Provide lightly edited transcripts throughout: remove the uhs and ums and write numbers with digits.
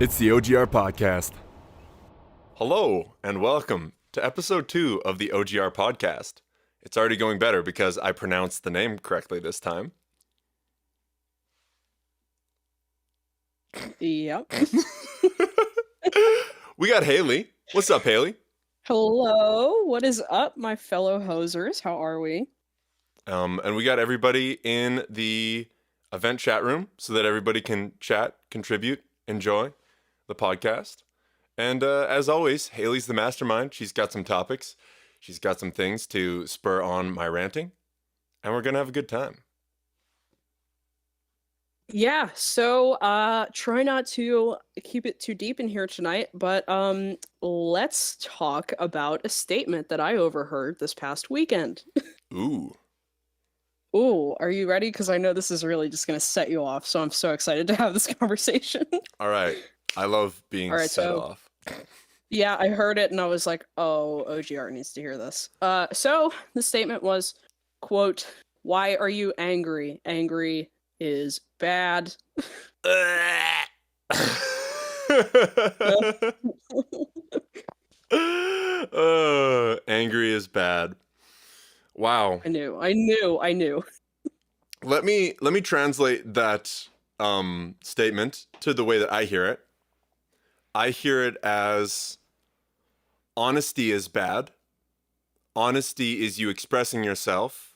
It's the OGR podcast. Hello, and welcome to episode 2 of the OGR podcast. It's already going better because I pronounced the name correctly this time. Yep. We got Hailey. What's up, Hailey? Hello, what is up, my fellow hosers? How are we? And we got everybody in the event chat room so that everybody can chat, contribute, enjoy the podcast. And as always, Hailey's the mastermind. She's got some topics. She's got some things to spur on my ranting. And we're going to have a good time. Yeah, so try not to keep it too deep in here tonight, but let's talk about a statement that I overheard this past weekend. Ooh. Ooh, are you ready? Because I know this is really just going to set you off, so I'm so excited to have this conversation. All right. I love being All right, set so- off. Yeah, I heard it and I was like, oh, OGR needs to hear this. So the statement was, quote, "Why are you angry? Angry is bad." Angry is bad. Wow. I knew. Let me translate that statement to the way that I hear it. I hear it as honesty is bad. Honesty is you expressing yourself.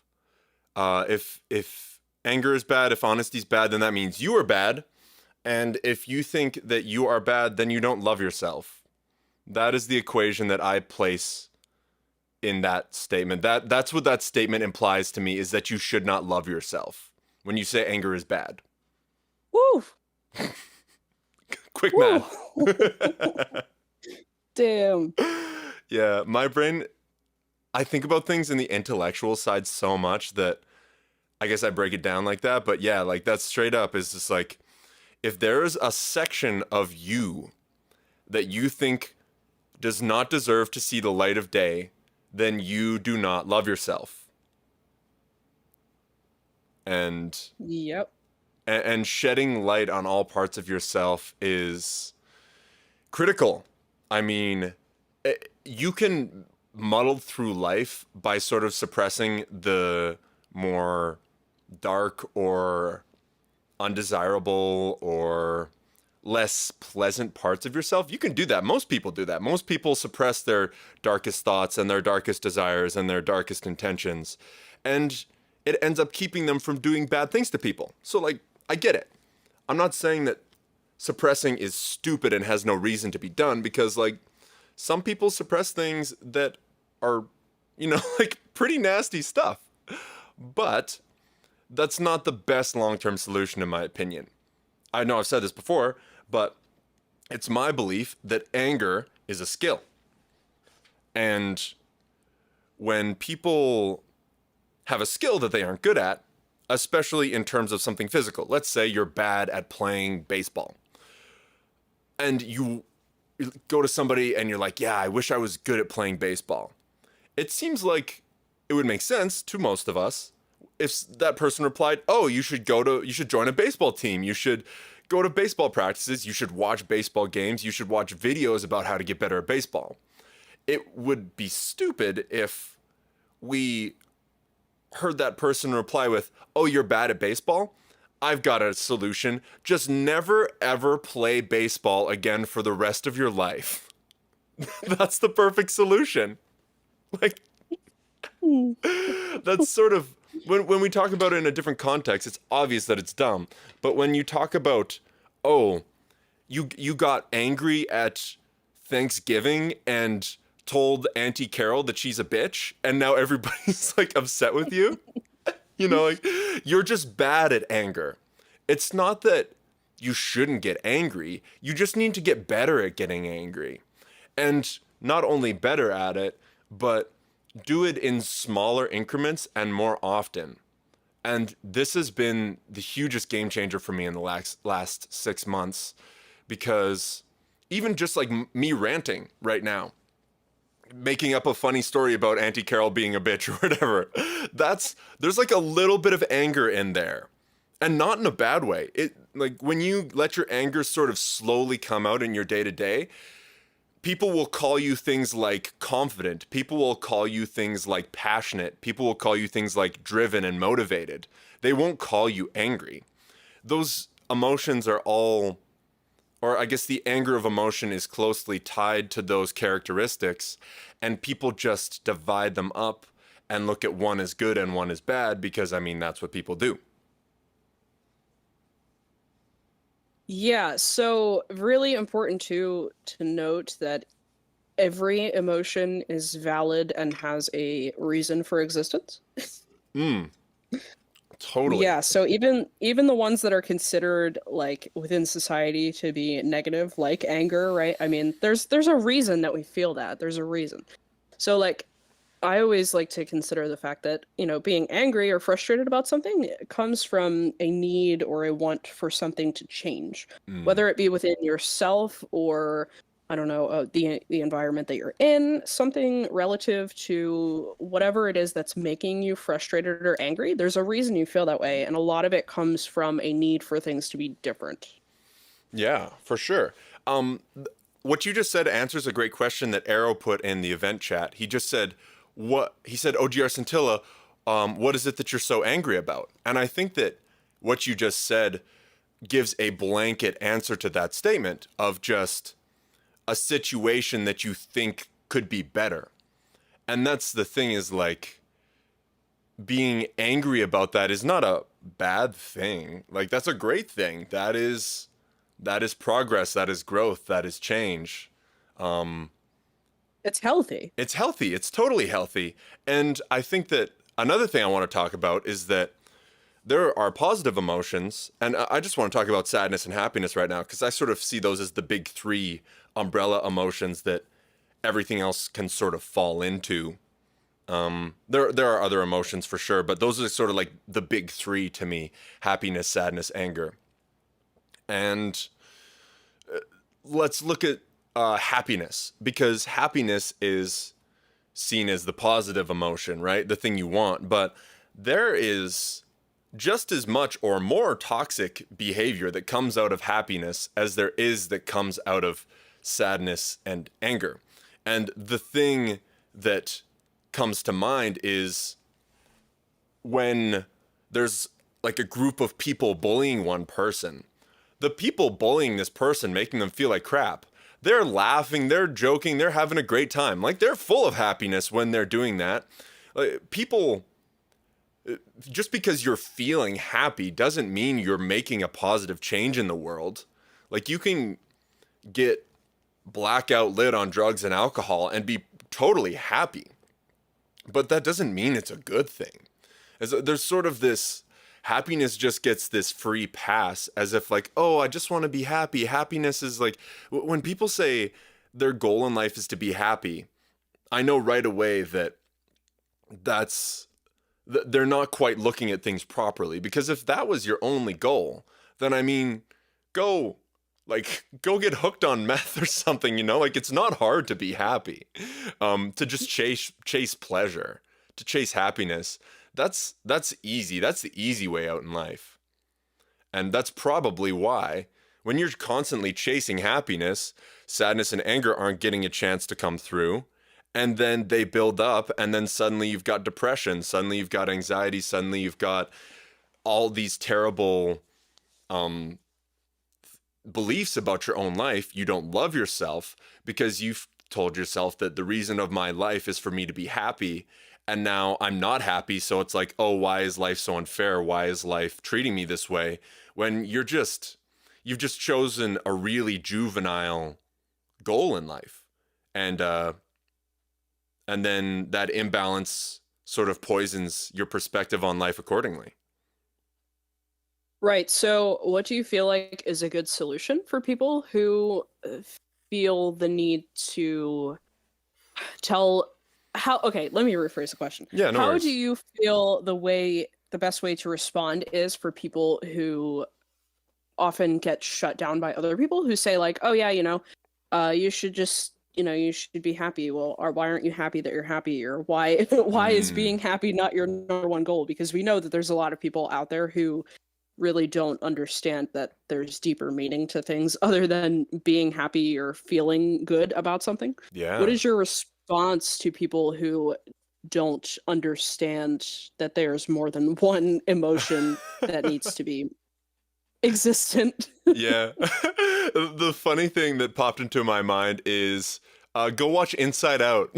If anger is bad, if honesty is bad, then that means you are bad. And if you think that you are bad, then you don't love yourself. That is the equation that I place in that statement. That's what that statement implies to me, is that you should not love yourself when you say anger is bad. Woo! Quick Woo! math. Damn. Yeah, my brain, I think about things in the intellectual side so much that I guess I break it down like that. But yeah, like that's straight up is just like, if there is a section of you that you think does not deserve to see the light of day, then you do not love yourself. And Yep. shedding light on all parts of yourself is critical. I mean, you can muddle through life by sort of suppressing the more dark or undesirable or less pleasant parts of yourself. You can do that. Most people do that. Most people suppress their darkest thoughts and their darkest desires and their darkest intentions. And it ends up keeping them from doing bad things to people. So, like, I get it. I'm not saying that suppressing is stupid and has no reason to be done, because, like, some people suppress things that are, like, pretty nasty stuff. But that's not the best long-term solution, in my opinion. I know I've said this before, but it's my belief that anger is a skill. And when people have a skill that they aren't good at, especially in terms of something physical, let's say you're bad at playing baseball, and you go to somebody and you're like, yeah, I wish I was good at playing baseball. It seems like it would make sense to most of us if that person replied, oh, you should join a baseball team. You should go to baseball practices. You should watch baseball games. You should watch videos about how to get better at baseball. It would be stupid if we heard that person reply with, oh, you're bad at baseball? I've got a solution. Just never, ever play baseball again for the rest of your life. That's the perfect solution. Like, that's sort of, when we talk about it in a different context, it's obvious that it's dumb. But when you talk about, oh, you got angry at Thanksgiving and told Auntie Carol that she's a bitch, and now everybody's like upset with you. Like, you're just bad at anger. It's not that you shouldn't get angry. You just need to get better at getting angry. And not only better at it, but do it in smaller increments and more often. And this has been the hugest game changer for me in the last 6 months, because even just like me ranting right now, making up a funny story about Auntie Carol being a bitch or whatever, there's like a little bit of anger in there. and not in a bad way. It like when you let your anger sort of slowly come out in your day to day, people will call you things like confident. People will call you things like passionate. People will call you things like driven and motivated. They won't call you angry. Those emotions are all, or I guess the anger of emotion is closely tied to those characteristics, and people just divide them up and look at one as good and one as bad because, I mean, that's what people do. Yeah, so really important to note that every emotion is valid and has a reason for existence. Mm, totally. Yeah, so even the ones that are considered like within society to be negative, like anger, right? I mean, there's a reason that we feel that. There's a reason. So like I always like to consider the fact that, being angry or frustrated about something comes from a need or a want for something to change, Mm, whether it be within yourself or, I don't know, the environment that you're in, something relative to whatever it is that's making you frustrated or angry. There's a reason you feel that way, and a lot of it comes from a need for things to be different. yeah, for sure. What you just said answers a great question that Arrow put in the event chat. He just said, "What?" He said, "OGR Scintilla, what is it that you're so angry about?" And I think that what you just said gives a blanket answer to that statement of just a situation that you think could be better. And that's the thing is like being angry about that is not a bad thing. Like that's a great thing. That is progress, that is growth, that is change. Um It's healthy. it's healthy. It's totally healthy. And I think that another thing I want to talk about is that there are positive emotions, and I just want to talk about sadness and happiness right now because I sort of see those as the big three umbrella emotions that everything else can sort of fall into. There are other emotions for sure, but those are sort of like the big three to me: happiness, sadness, anger. And let's look at happiness because happiness is seen as the positive emotion, right? The thing you want, but there is just as much or more toxic behavior that comes out of happiness as there is that comes out of sadness and anger. And the thing that comes to mind is when there's like a group of people bullying one person. The people bullying this person, making them feel like crap, they're laughing, they're joking, they're having a great time. Like they're full of happiness when they're doing that. Like, people, just because you're feeling happy doesn't mean you're making a positive change in the world. Like you can get blackout lit on drugs and alcohol and be totally happy, but that doesn't mean it's a good thing. There's sort of this happiness just gets this free pass as if like, oh, I just want to be happy. Happiness is like when people say their goal in life is to be happy, I know right away that that's they're not quite looking at things properly, because if that was your only goal, then I mean, go go get hooked on meth or something, like it's not hard to be happy. To just chase pleasure, to chase happiness. That's easy. That's the easy way out in life. And that's probably why when you're constantly chasing happiness, sadness and anger aren't getting a chance to come through. And then they build up, and then suddenly you've got depression, suddenly you've got anxiety, suddenly you've got all these terrible beliefs about your own life. You don't love yourself because you've told yourself that the reason of my life is for me to be happy. And now I'm not happy. So it's like, oh, why is life so unfair? Why is life treating me this way? When you've just chosen a really juvenile goal in life. And then that imbalance sort of poisons your perspective on life accordingly. Right. So, what do you feel like is a good solution for people who feel the need to tell how? Okay, let me rephrase the question. Yeah, no How do worries. you feel the best way to respond is for people who often get shut down by other people who say like, "Oh yeah, you should just, you should be happy." Well, or why aren't you happy that you're happy? Or why is Mm, being happy not your number one goal? Because we know that there's a lot of people out there who really don't understand that there's deeper meaning to things other than being happy or feeling good about something. What Yeah. is your response to people who don't understand that there's more than one emotion that needs to be existent? Yeah. The funny thing that popped into my mind is go watch Inside Out.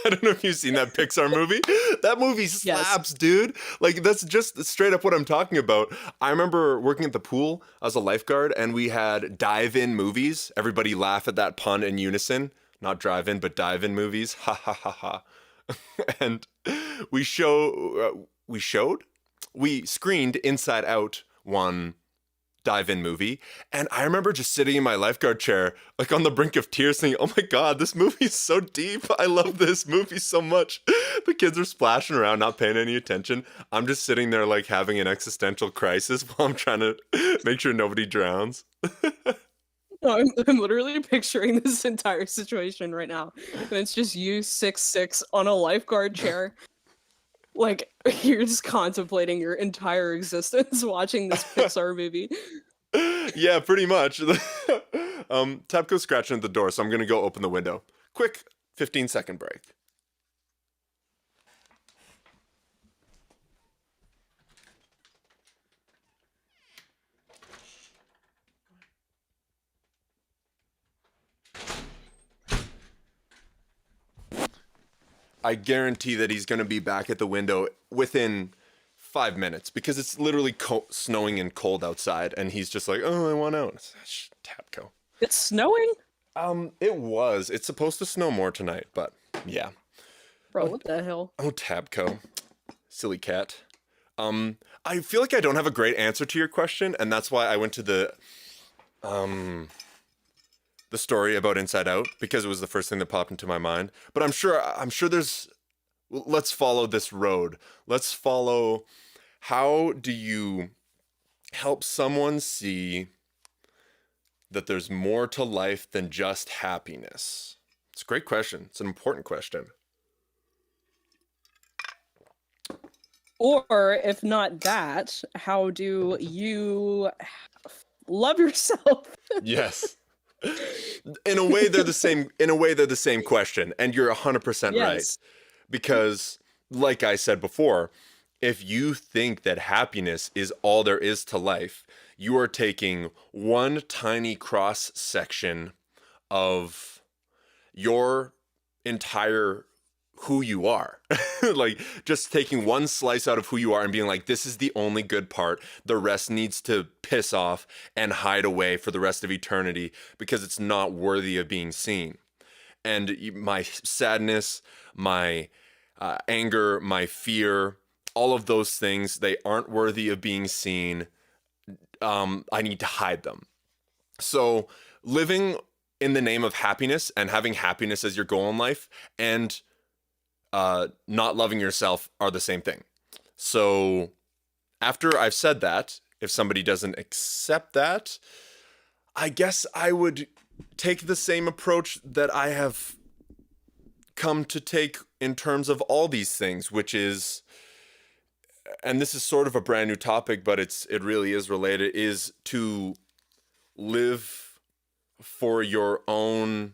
I don't know if you've seen that Pixar movie. That movie Yes. slaps, dude. Like, that's just straight up what I'm talking about. I remember working at the pool as a lifeguard, and we had dive-in movies. Everybody laugh at that pun in unison. Not drive-in, but dive-in movies. Ha ha ha ha. And we screened Inside Out one dive-in movie, and I remember just sitting in my lifeguard chair like on the brink of tears saying, oh my god, this movie is so deep. I love this movie so much. The kids are splashing around, not paying any attention. I'm just sitting there like having an existential crisis while I'm trying to make sure nobody drowns. No, I'm literally picturing this entire situation right now. And it's just you 6'6" on a lifeguard chair. Like you're just contemplating your entire existence watching this Pixar movie. Yeah, pretty much. Tapco's scratching at the door, so I'm gonna go open the window. Quick 15-second break. I guarantee that he's going to be back at the window within 5 minutes because it's literally snowing and cold outside, and he's just like, "Oh, I want out." Tapco. It's snowing? It was. It's supposed to snow more tonight, but yeah. Bro, what the hell? Oh, Tabco, silly cat. I feel like I don't have a great answer to your question, and that's why I went to the story about Inside Out because it was the first thing that popped into my mind. But I'm sure there's. Let's follow this road. Let's follow. How do you help someone see that there's more to life than just happiness? It's a great question. It's an important question. Or if not that, how do you love yourself? Yes. In a way, they're the same. In a way, they're the same question, and you're 100% right. Yes. Because, like I said before, if you think that happiness is all there is to life, you are taking one tiny cross section of your entire who you are. Like, just taking one slice out of who you are and being like, this is the only good part. The rest needs to piss off and hide away for the rest of eternity because it's not worthy of being seen. And my sadness, my anger, my fear, all of those things, they aren't worthy of being seen. I need to hide them. So living in the name of happiness and having happiness as your goal in life and not loving yourself are the same thing. So after I've said that, if somebody doesn't accept that, I guess I would take the same approach that I have come to take in terms of all these things, which is, and this is sort of a brand new topic, but it really is related, is to live for your own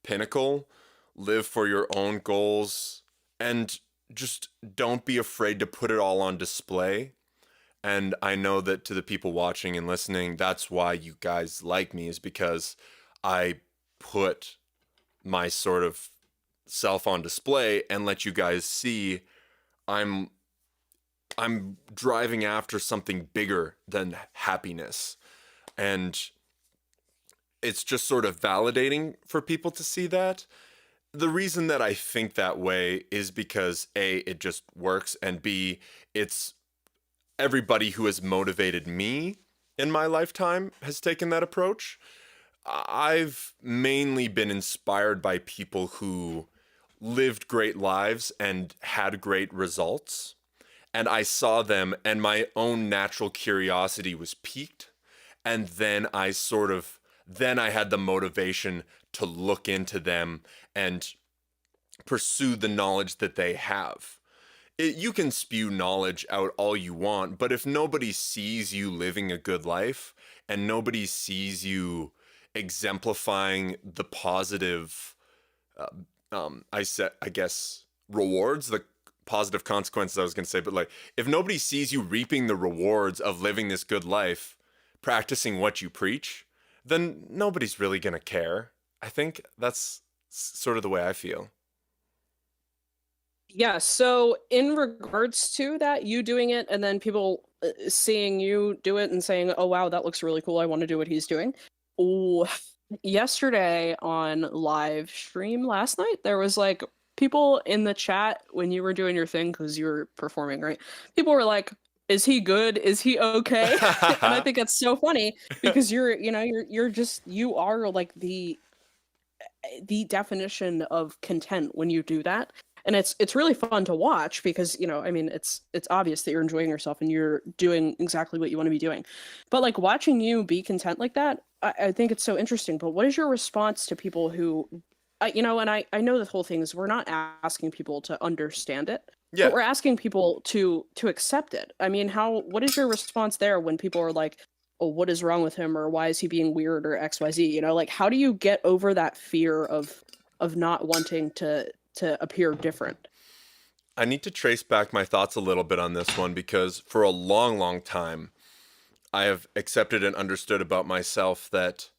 pinnacle, live for your own goals, and just don't be afraid to put it all on display. And I know that to the people watching and listening, that's why you guys like me, is because I put my sort of self on display and let you guys see I'm driving after something bigger than happiness. And it's just sort of validating for people to see that. The reason that I think that way is because A, it just works, and B, it's everybody who has motivated me in my lifetime has taken that approach. I've mainly been inspired by people who lived great lives and had great results. And I saw them, and my own natural curiosity was piqued. And then I had the motivation to look into them and pursue the knowledge that they have. you can spew knowledge out all you want, but if nobody sees you living a good life and nobody sees you exemplifying the positive, uh, I guess, rewards, the positive consequences I was going to say, but like, if nobody sees you reaping the rewards of living this good life, practicing what you preach, then nobody's really going to care. I think that's sort of the way I feel. Yeah, so in regards to that, you doing it and then people seeing you do it and saying, "Oh wow, that looks really cool. I want to do what he's doing." Ooh, yesterday on live stream last night, there was like people in the chat when you were doing your thing because you were performing, right? People were like, "Is he good? Is he okay?" And I think it's so funny because you're just you are like the definition of content when you do that, and it's really fun to watch because I mean it's obvious that you're enjoying yourself and you're doing exactly what you want to be doing, but like watching you be content like that, I think it's so interesting. But what is your response to people who and I know the whole thing is we're not asking people to understand it, but Yeah. we're asking people to accept it. I mean, what is your response there when people are like, oh, what is wrong with him, or why is he being weird, or XYZ? Like how do you get over that fear of not wanting to appear different? I need to trace back my thoughts a little bit on this one because for a long, long time, I have accepted and understood about myself that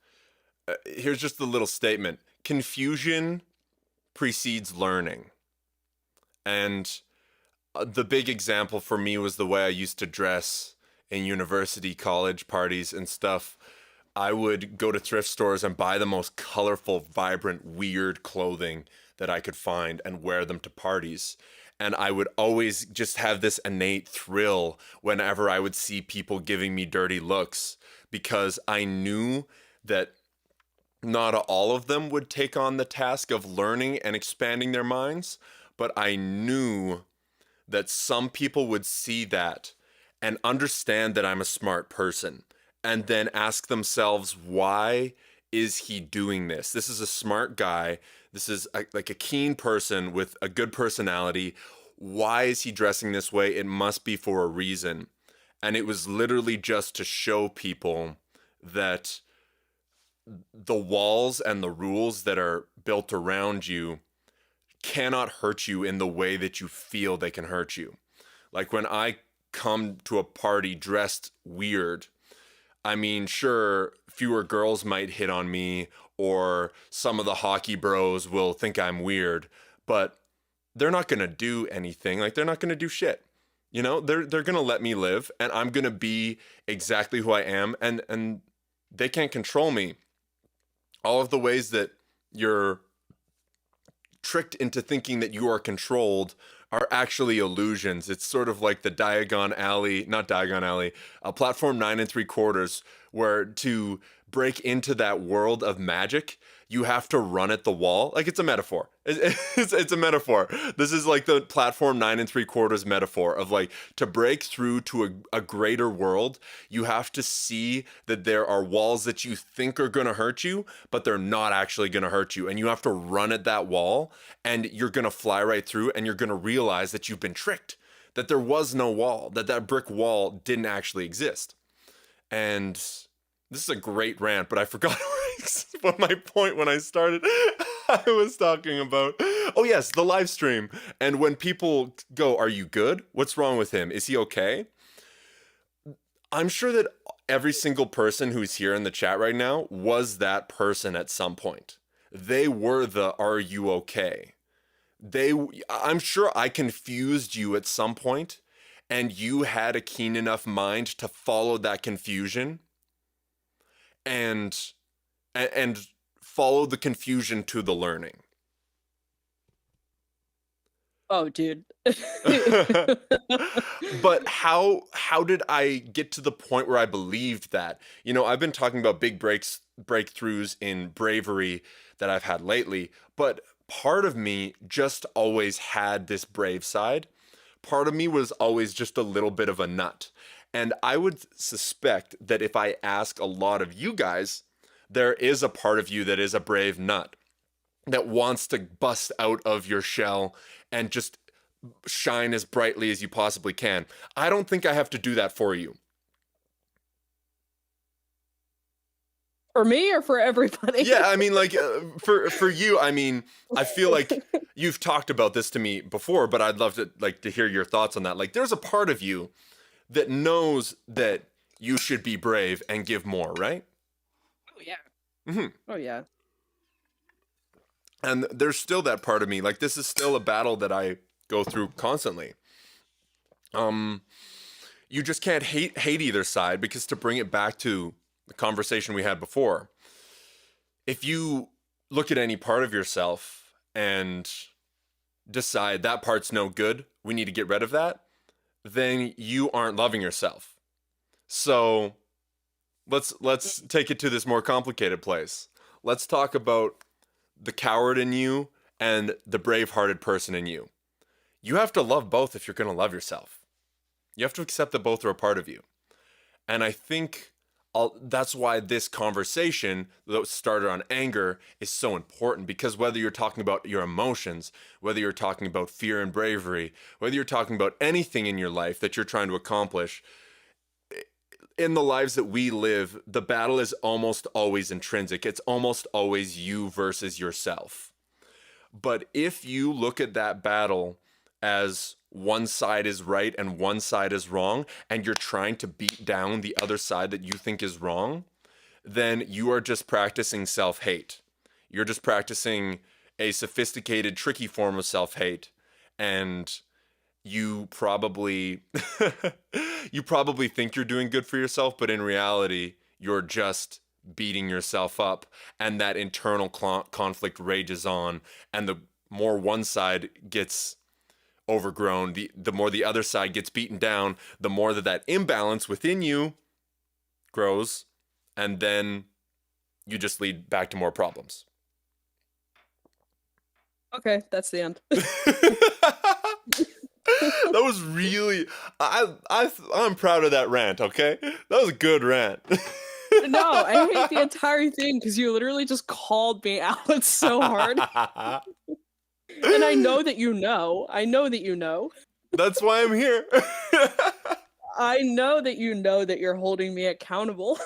here's just the little statement: confusion precedes learning. And the big example for me was the way I used to dress in university, college parties, and stuff. I would go to thrift stores and buy the most colorful, vibrant, weird clothing that I could find and wear them to parties. And I would always just have this innate thrill whenever I would see people giving me dirty looks because I knew that not all of them would take on the task of learning and expanding their minds, but I knew that some people would see that and understand that I'm a smart person and then ask themselves, why is he doing this? This is a smart guy. This is like a keen person with a good personality. Why is he dressing this way? It must be for a reason. And it was literally just to show people that the walls and the rules that are built around you cannot hurt you in the way that you feel they can hurt you. Like when I come to a party dressed weird, I mean, sure, fewer girls might hit on me, or some of the hockey bros will think I'm weird, but they're not gonna do anything. Like they're not gonna do shit. They're gonna let me live, and I'm gonna be exactly who I am, and they can't control me. All of the ways that you're tricked into thinking that you are controlled are actually illusions. It's sort of like the Diagon Alley, not Diagon Alley, platform 9 3/4, where to break into that world of magic, you have to run at the wall. Like it's a metaphor. It's a metaphor. This is like the platform 9 3/4 metaphor of like to break through to a greater world, you have to see that there are walls that you think are going to hurt you, but they're not actually going to hurt you. And you have to run at that wall and you're going to fly right through and you're going to realize that you've been tricked, that there was no wall, that brick wall didn't actually exist. And this is a great rant, but I forgot what my point when I started. I was talking about, oh yes, the live stream. And when people go, are you good? What's wrong with him? Is he okay? I'm sure that every single person who's here in the chat right now was that person at some point. They were the, are you okay? I'm sure I confused you at some point, and you had a keen enough mind to follow that confusion and follow the confusion to the learning. Oh, dude. But how did I get to the point where I believed that? I've been talking about big breakthroughs in bravery that I've had lately, but part of me just always had this brave side. Part of me was always just a little bit of a nut. And I would suspect that if I ask a lot of you guys, there is a part of you that is a brave nut that wants to bust out of your shell and just shine as brightly as you possibly can. I don't think I have to do that for you. For me or for everybody? Yeah, I mean, like, for you, I mean, I feel like you've talked about this to me before, but I'd love to to hear your thoughts on that. Like, there's a part of you that knows that you should be brave and give more, right? Oh yeah. Hmm. Oh yeah. And there's still that part of me. Like, this is still a battle that I go through constantly. You just can't hate either side, because to bring it back to the conversation we had before, if you look at any part of yourself and decide that part's no good, we need to get rid of that, then you aren't loving yourself. So let's take it to this more complicated place. Let's talk about the coward in you and the brave-hearted person in you. You have to love both if you're going to love yourself. You have to accept that both are a part of you. And I think that's why this conversation that started on anger is so important, because whether you're talking about your emotions, whether you're talking about fear and bravery, whether you're talking about anything in your life that you're trying to accomplish, in the lives that we live, the battle is almost always intrinsic. It's almost always you versus yourself. But if you look at that battle as one side is right and one side is wrong, and you're trying to beat down the other side that you think is wrong, then you are just practicing self-hate. You're just practicing a sophisticated, tricky form of self-hate. And you probably you probably think you're doing good for yourself, but in reality, you're just beating yourself up, and that internal conflict rages on, and the more one side gets overgrown, the more the other side gets beaten down, the more that imbalance within you grows, and then you just lead back to more problems. Okay, that's the end. That was really, I'm proud of that rant, okay? That was a good rant. No, I hate the entire thing because you literally just called me out so hard. And I know that you know. I know that you know. That's why I'm here. I know that you know that you're holding me accountable.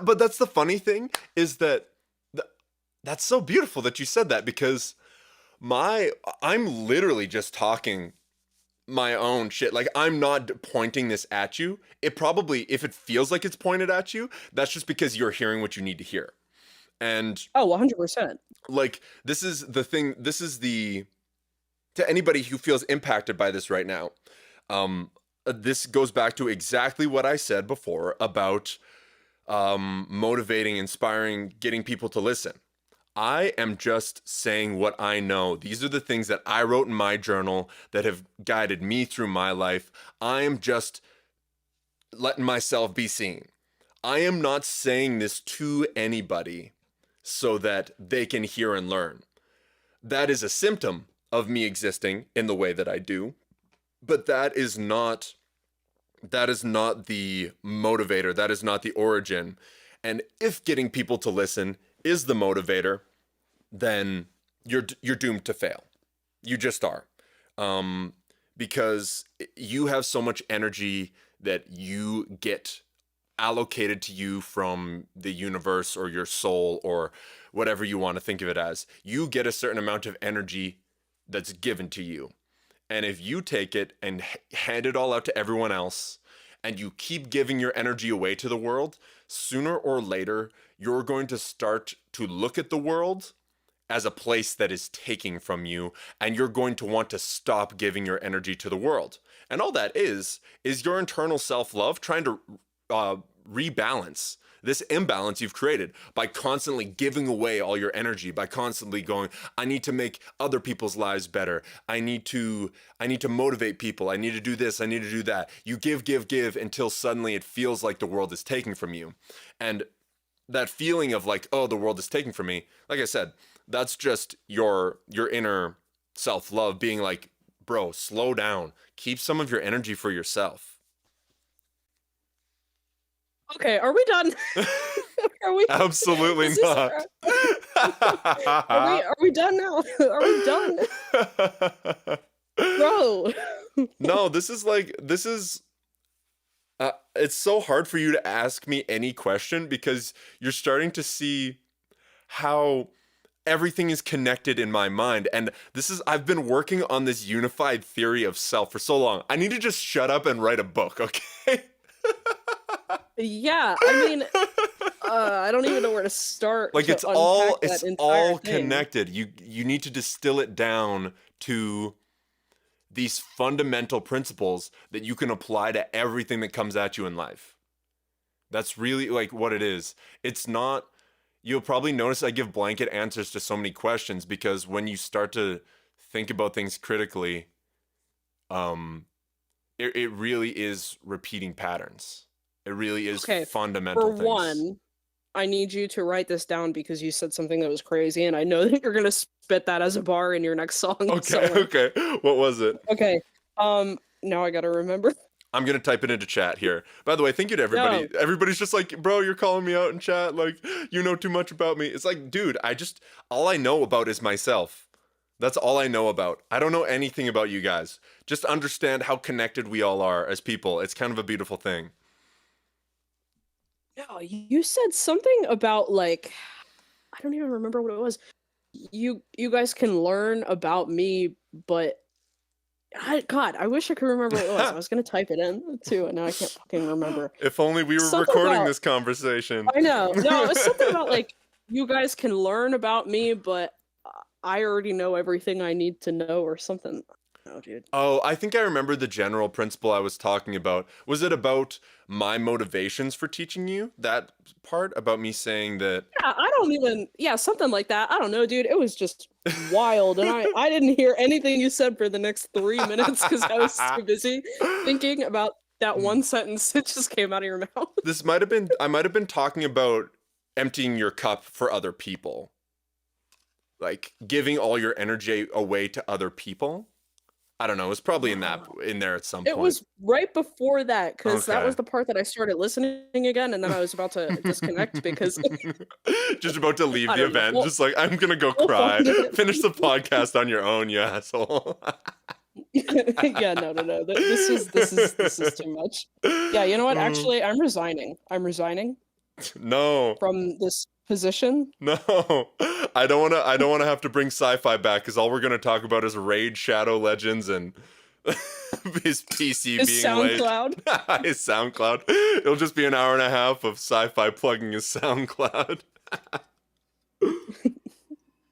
But that's the funny thing, is that that's so beautiful that you said that, because I'm literally just talking my own shit. Like, I'm not pointing this at you. It probably, if it feels like it's pointed at you, that's just because you're hearing what you need to hear. And Oh, 100%. like, this is the thing, to anybody who feels impacted by this right now, this goes back to exactly what I said before about motivating, inspiring, getting people to listen. I am just saying what I know. These are the things that I wrote in my journal that have guided me through my life. I am just letting myself be seen. I am not saying this to anybody so that they can hear and learn. That is a symptom of me existing in the way that I do, but that is not the motivator. That is not the origin. And if getting people to listen is the motivator, then you're doomed to fail. You just are. Because you have so much energy that you get allocated to you from the universe or your soul or whatever you want to think of it as. You get a certain amount of energy that's given to you. And if you take it and hand it all out to everyone else, and you keep giving your energy away to the world, sooner or later, you're going to start to look at the world as a place that is taking from you, and you're going to want to stop giving your energy to the world. And all that is your internal self-love trying to rebalance this imbalance you've created by constantly giving away all your energy, by constantly going, I need to make other people's lives better. I need to motivate people. I need to do this. I need to do that. You give until suddenly it feels like the world is taking from you. And that feeling of like, oh, the world is taking from me, like I said, that's just your inner self-love being like, bro, slow down. Keep some of your energy for yourself. Okay, are we done? Are we? Absolutely not. Are we done now? Are we done? bro. No, it's so hard for you to ask me any question because you're starting to see how everything is connected in my mind. And I've been working on this unified theory of self for so long. I need to just shut up and write a book, okay? Yeah, I mean, I don't even know where to start Like to unpack that it's entire all thing. connected. You need to distill it down to these fundamental principles that you can apply to everything that comes at you in life. That's really like what it is. It's not, you'll probably notice I give blanket answers to so many questions because when you start to think about things critically, um, it really is repeating patterns. It really is Okay, fundamental for things. one, I need you to write this down because you said something that was crazy, and I know that you're gonna spit that as a bar in your next song Okay, somewhere. okay. What was it? Okay, now I gotta remember. I'm gonna type it into chat here. By the way, thank you to everybody. No, Everybody's just like, bro, you're calling me out in chat. Like, you know too much about me. It's like, dude, all I know about is myself. That's all I know about. I don't know anything about you guys. Just understand how connected we all are as people. It's kind of a beautiful thing. no, you said something about like I don't even remember what it was. You guys can learn about me, but God, I wish I could remember what it was. I was gonna type it in too, and now I can't fucking remember. If only we were Something recording about this conversation. I know. No, it was something about like you guys can learn about me, but I already know everything I need to know or something. No, dude. Oh, I think I remember the general principle I was talking about. Was it about my motivations for teaching you? That part about me saying that. Yeah, I don't even yeah, something like that. I don't know, dude. It was just wild, and I didn't hear anything you said for the next 3 minutes because I was too busy thinking about that one sentence that just came out of your mouth. I might have been talking about emptying your cup for other people. Like giving all your energy away to other people. I don't know. It was probably in there at some It point. was right before that because that Okay. was the part that I started listening again, and then I was about to disconnect because Just about to leave I the don't know. event. Just like, I'm gonna go We'll cry. find it. Finish the podcast on your own, you asshole. Yeah, no. This is too much. Yeah, you know what? Actually, I'm resigning. I'm resigning No. from this position. No. I don't wanna have to bring sci-fi back because all we're gonna talk about is Raid Shadow Legends and his PC Is being late. SoundCloud? His SoundCloud. It'll just be an hour and a half of sci-fi plugging his SoundCloud.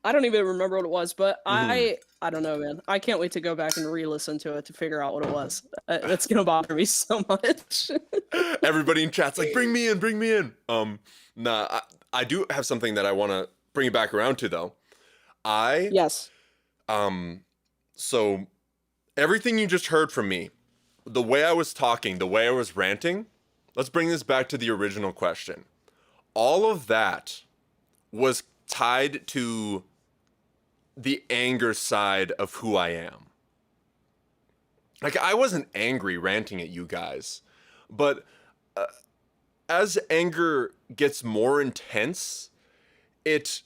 I don't even remember what it was, but Mhm. I don't know, man. I can't wait to go back and re-listen to it to figure out what it was. It's gonna bother me so much. Everybody in chat's like, bring me in, bring me in. Nah, I do have something that I want to bring it back around to though. I Yes. um so everything you just heard from me, the way I was talking, the way I was ranting, let's bring this back to the original question. All of that was tied to the anger side of who I am. Like I wasn't angry ranting at you guys, but as anger gets more intense, it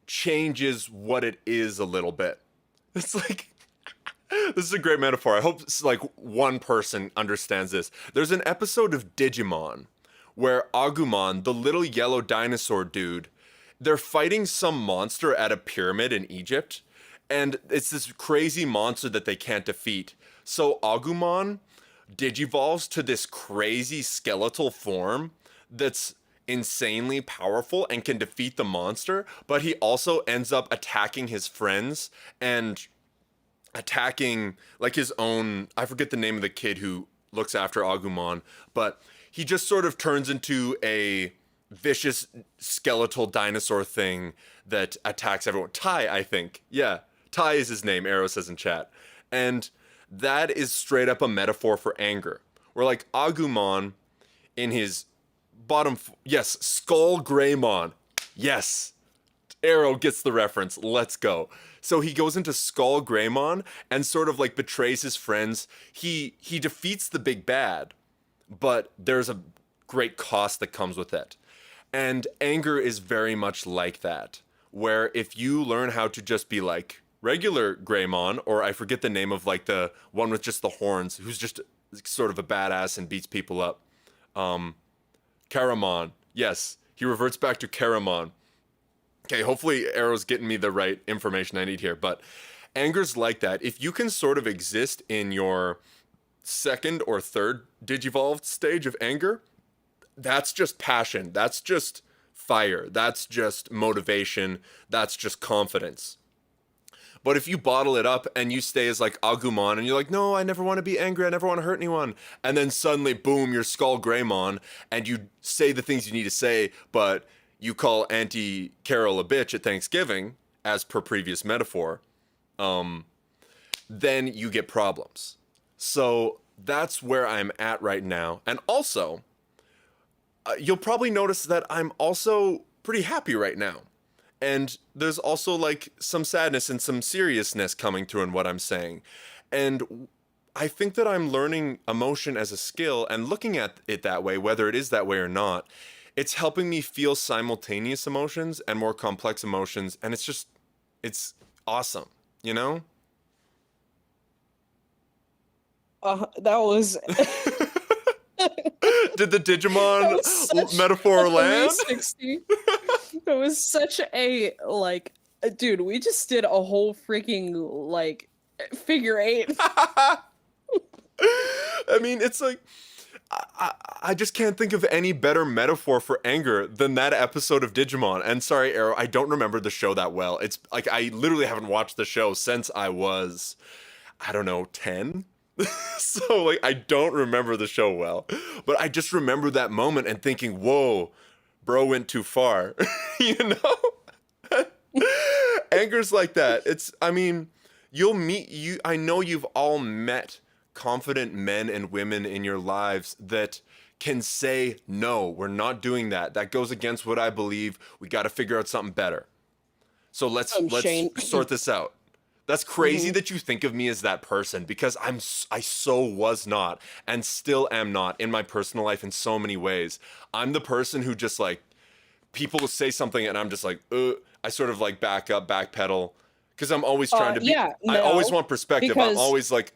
changes what it is a little bit. It's like this is a great metaphor. I hope like one person understands this. There's an episode of Digimon where Agumon, the little yellow dinosaur dude, they're fighting some monster at a pyramid in Egypt, and it's this crazy monster that they can't defeat. So Agumon digivolves to this crazy skeletal form that's insanely powerful and can defeat the monster, but he also ends up attacking his friends and attacking like his own, I forget the name of the kid who looks after Agumon, but he just sort of turns into a vicious skeletal dinosaur thing that attacks everyone. Tai, I think. Yeah, Tai is his name, Arrow says in chat. And that is straight up a metaphor for anger. Where like Agumon in his yes, Skull Greymon. Yes, Arrow gets the reference. Let's go. So he goes into Skull Greymon and sort of like betrays his friends. He defeats the big bad, but there's a great cost that comes with it. And anger is very much like that, where if you learn how to just be like regular Greymon, or I forget the name of like the one with just the horns, who's just sort of a badass and beats people up. Um, Caramon. Yes, he reverts back to Caramon. Okay, hopefully Arrow's getting me the right information I need here, but anger's like that. If you can sort of exist in your second or third Digivolved stage of anger, that's just passion. That's just fire. That's just motivation. That's just confidence. But if you bottle it up and you stay as like Agumon and you're like, no, I never want to be angry, I never want to hurt anyone. And then suddenly, boom, you're Skull Greymon and you say the things you need to say, but you call Auntie Carol a bitch at Thanksgiving, as per previous metaphor, then you get problems. So that's where I'm at right now. And also, you'll probably notice that I'm also pretty happy right now. And there's also like some sadness and some seriousness coming through in what I'm saying. And I think that I'm learning emotion as a skill and looking at it that way, whether it is that way or not. It's helping me feel simultaneous emotions and more complex emotions. And it's awesome, you know? That was Did the Digimon such metaphor a land? 360. It was such a like, dude. We just did a whole freaking like figure eight. I mean, it's like I just can't think of any better metaphor for anger than that episode of Digimon. And sorry, Arrow, I don't remember the show that well. It's like I literally haven't watched the show since I was, I don't know, 10. So like I don't remember the show well, but I just remember that moment and thinking, whoa, bro went too far. You know? Anger's like that. I mean, I know you've all met confident men and women in your lives that can say, no, we're not doing that. That goes against what I believe. We got to figure out something better. So let's Shane. sort this out. That's crazy that you think of me as that person, because I so was not and still am not in my personal life in so many ways. I'm the person who just like, people will say something and I'm just like, I sort of like back up, backpedal, because I'm always trying to be, yeah, I always no, want perspective. I'm because always like,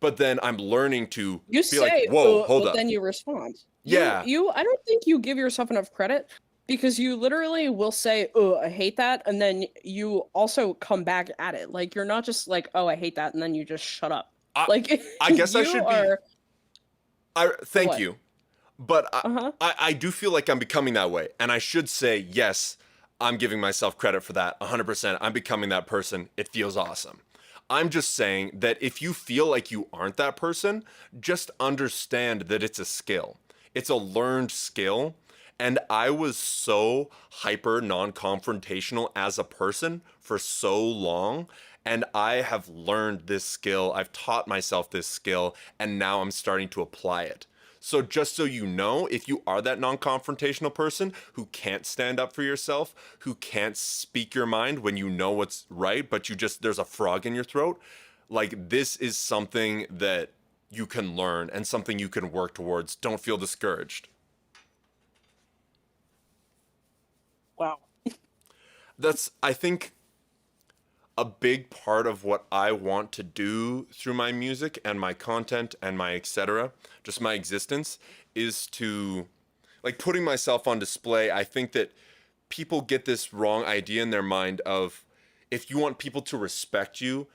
but then I'm learning to you be like, say, whoa, hold but up. then you respond. Yeah. I don't think you give yourself enough credit because you literally will say, "Oh, I hate that," and then you also come back at it. Like you're not just like, "Oh, I hate that," and then you just shut up. Like I guess I you should are. thank What? you. But Uh-huh. I do feel like I'm becoming that way. And I should say, yes, I'm giving myself credit for that 100%. I'm becoming that person. It feels awesome. I'm just saying that if you feel like you aren't that person, just understand that it's a skill. It's a learned skill. And I was so hyper non confrontational as a person for so long. And I have learned this skill. I've taught myself this skill. And now I'm starting to apply it. So just so you know, if you are that non-confrontational person who can't stand up for yourself, who can't speak your mind when you know what's right, but there's a frog in your throat, like this is something that you can learn and something you can work towards. Don't feel discouraged. Wow. That's, I think, a big part of what I want to do through my music and my content and my etc., just my existence, is to like putting myself on display. I think that people get this wrong idea in their mind of if you want people to respect you,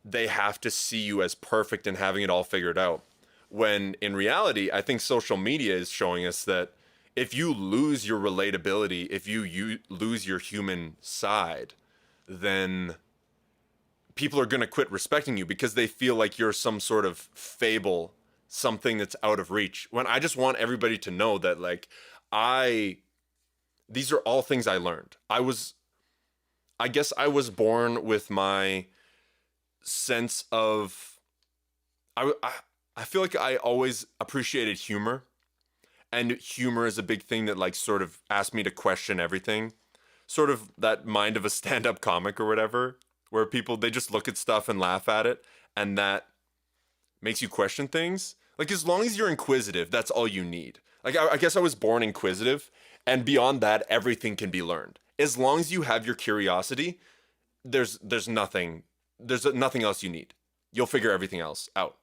they have to see you as perfect and having it all figured out. When in reality, I think social media is showing us that if you lose your relatability, if you lose your human side, then people are going to quit respecting you because they feel like you're some sort of fable, something that's out of reach. When I just want everybody to know that like these are all things I learned. I guess I was born with my sense of I feel like I always appreciated humor, and humor is a big thing that like sort of asked me to question everything. Sort of that mind of a stand-up comic or whatever, where people they just look at stuff and laugh at it, and that makes you question things. Like as long as you're inquisitive, that's all you need. Like I guess I was born inquisitive, and beyond that, everything can be learned. As long as you have your curiosity, there's nothing there's nothing else you need. You'll figure everything else out.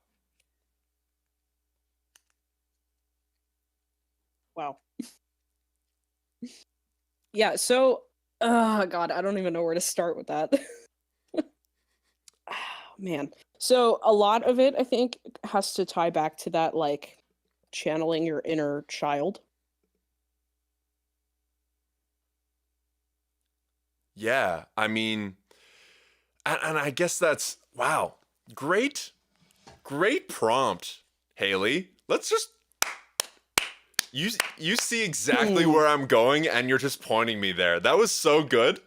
Wow. Yeah, so oh god, I don't even know where to start with that. Man. So a lot of it I think has to tie back to that like channeling your inner child. Yeah, I mean, and I guess that's wow. Great, great prompt, Hailey. Let's just you see exactly Hmm. where I'm going, and you're just pointing me there. That was so good.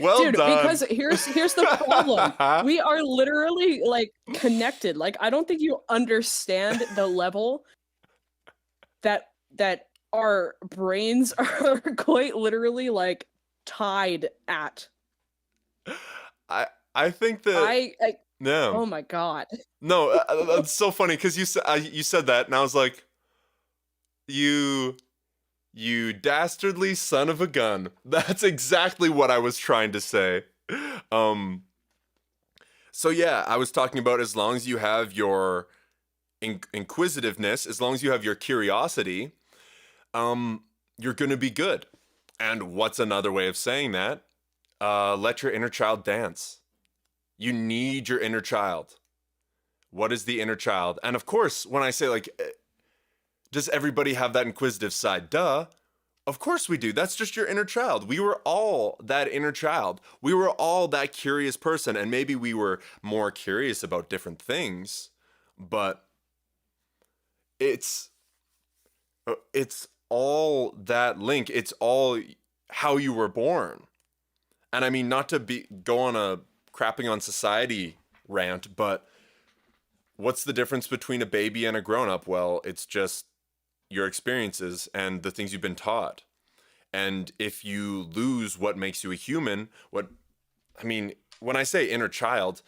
Well Dude, done. because here's the problem. We are literally like connected. Like I don't think you understand the level that our brains are quite literally like tied at. I I think that I no oh my god. no that's so funny because you said that and I was like you you dastardly son of a gun. That's exactly what I was trying to say. Um. So yeah, I was talking about as long as you have your inquisitiveness, as long as you have your curiosity, you're gonna be good. And what's another way of saying that? Let your inner child dance. You need your inner child. What is the inner child? And of course, when I say like, does everybody have that inquisitive side? Duh. Of course we do. That's just your inner child. We were all that inner child. We were all that curious person, and maybe we were more curious about different things, but it's it's all that link. It's all how you were born. And I mean, not to be go on a crapping on society rant, but what's the difference between a baby and a grown up? Well, it's just your experiences and the things you've been taught. And if you lose what makes you a human, what I mean, when I say inner child,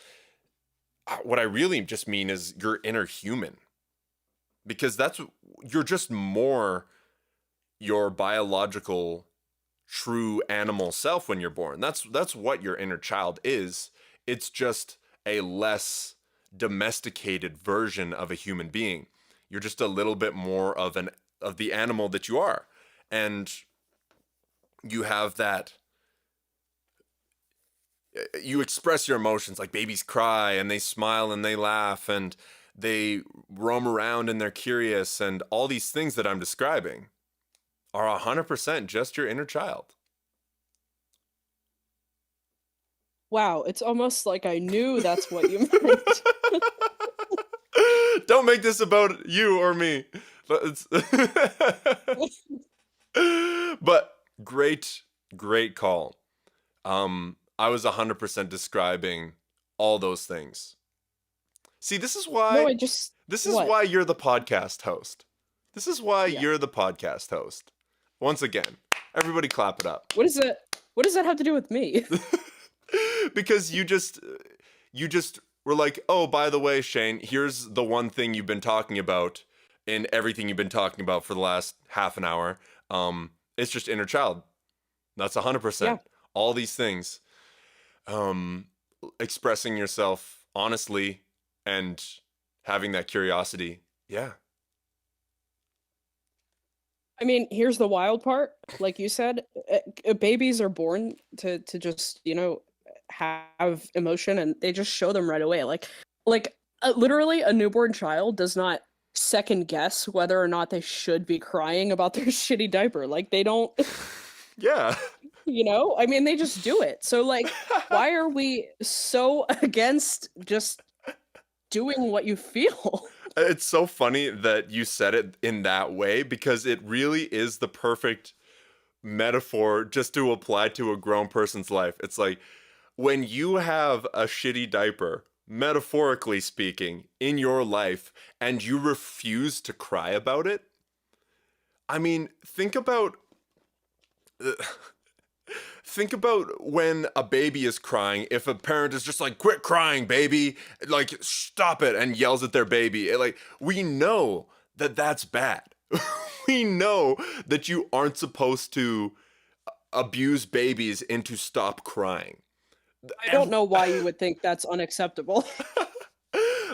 what I really just mean is your inner human. Because you're just more your biological true animal self when you're born. That's what your inner child is. It's just a less domesticated version of a human being. You're just a little bit more of the animal that you are. And you have that you express your emotions like babies cry and they smile and they laugh and they roam around and they're curious and all these things that I'm describing are 100% just your inner child. Wow, it's almost like I knew that's what you meant. Don't make this about you or me. But great call. I was 100% describing all those things. See, No, this is what? why you're the podcast host. This is why Yeah. you're the podcast host. Once again, everybody clap it up. What does that have to do with me? Because you just were like, "Oh, by the way, Shane, here's the one thing you've been talking about in everything you've been talking about for the last half an hour. It's just inner child. That's Yeah. 100%. All these things. Um, expressing yourself honestly and having that curiosity. Yeah. I mean, here's the wild part. Like you said, babies are born to just, have emotion and they just show them right away. Literally a newborn child does not second guess whether or not they should be crying about their shitty diaper. Like they don't, Yeah. I mean, they just do it. So like, why are we so against just doing what you feel? It's so funny that you said it in that way because it really is the perfect metaphor just to apply to a grown person's life. It's like when you have a shitty diaper, metaphorically speaking, in your life and you refuse to cry about it. I mean, think about when a baby is crying, if a parent is just like, quit crying, baby, like, stop it, and yells at their baby. Like, we know that that's bad. We know that you aren't supposed to abuse babies into stop crying. I don't Ev- know why you would think that's unacceptable.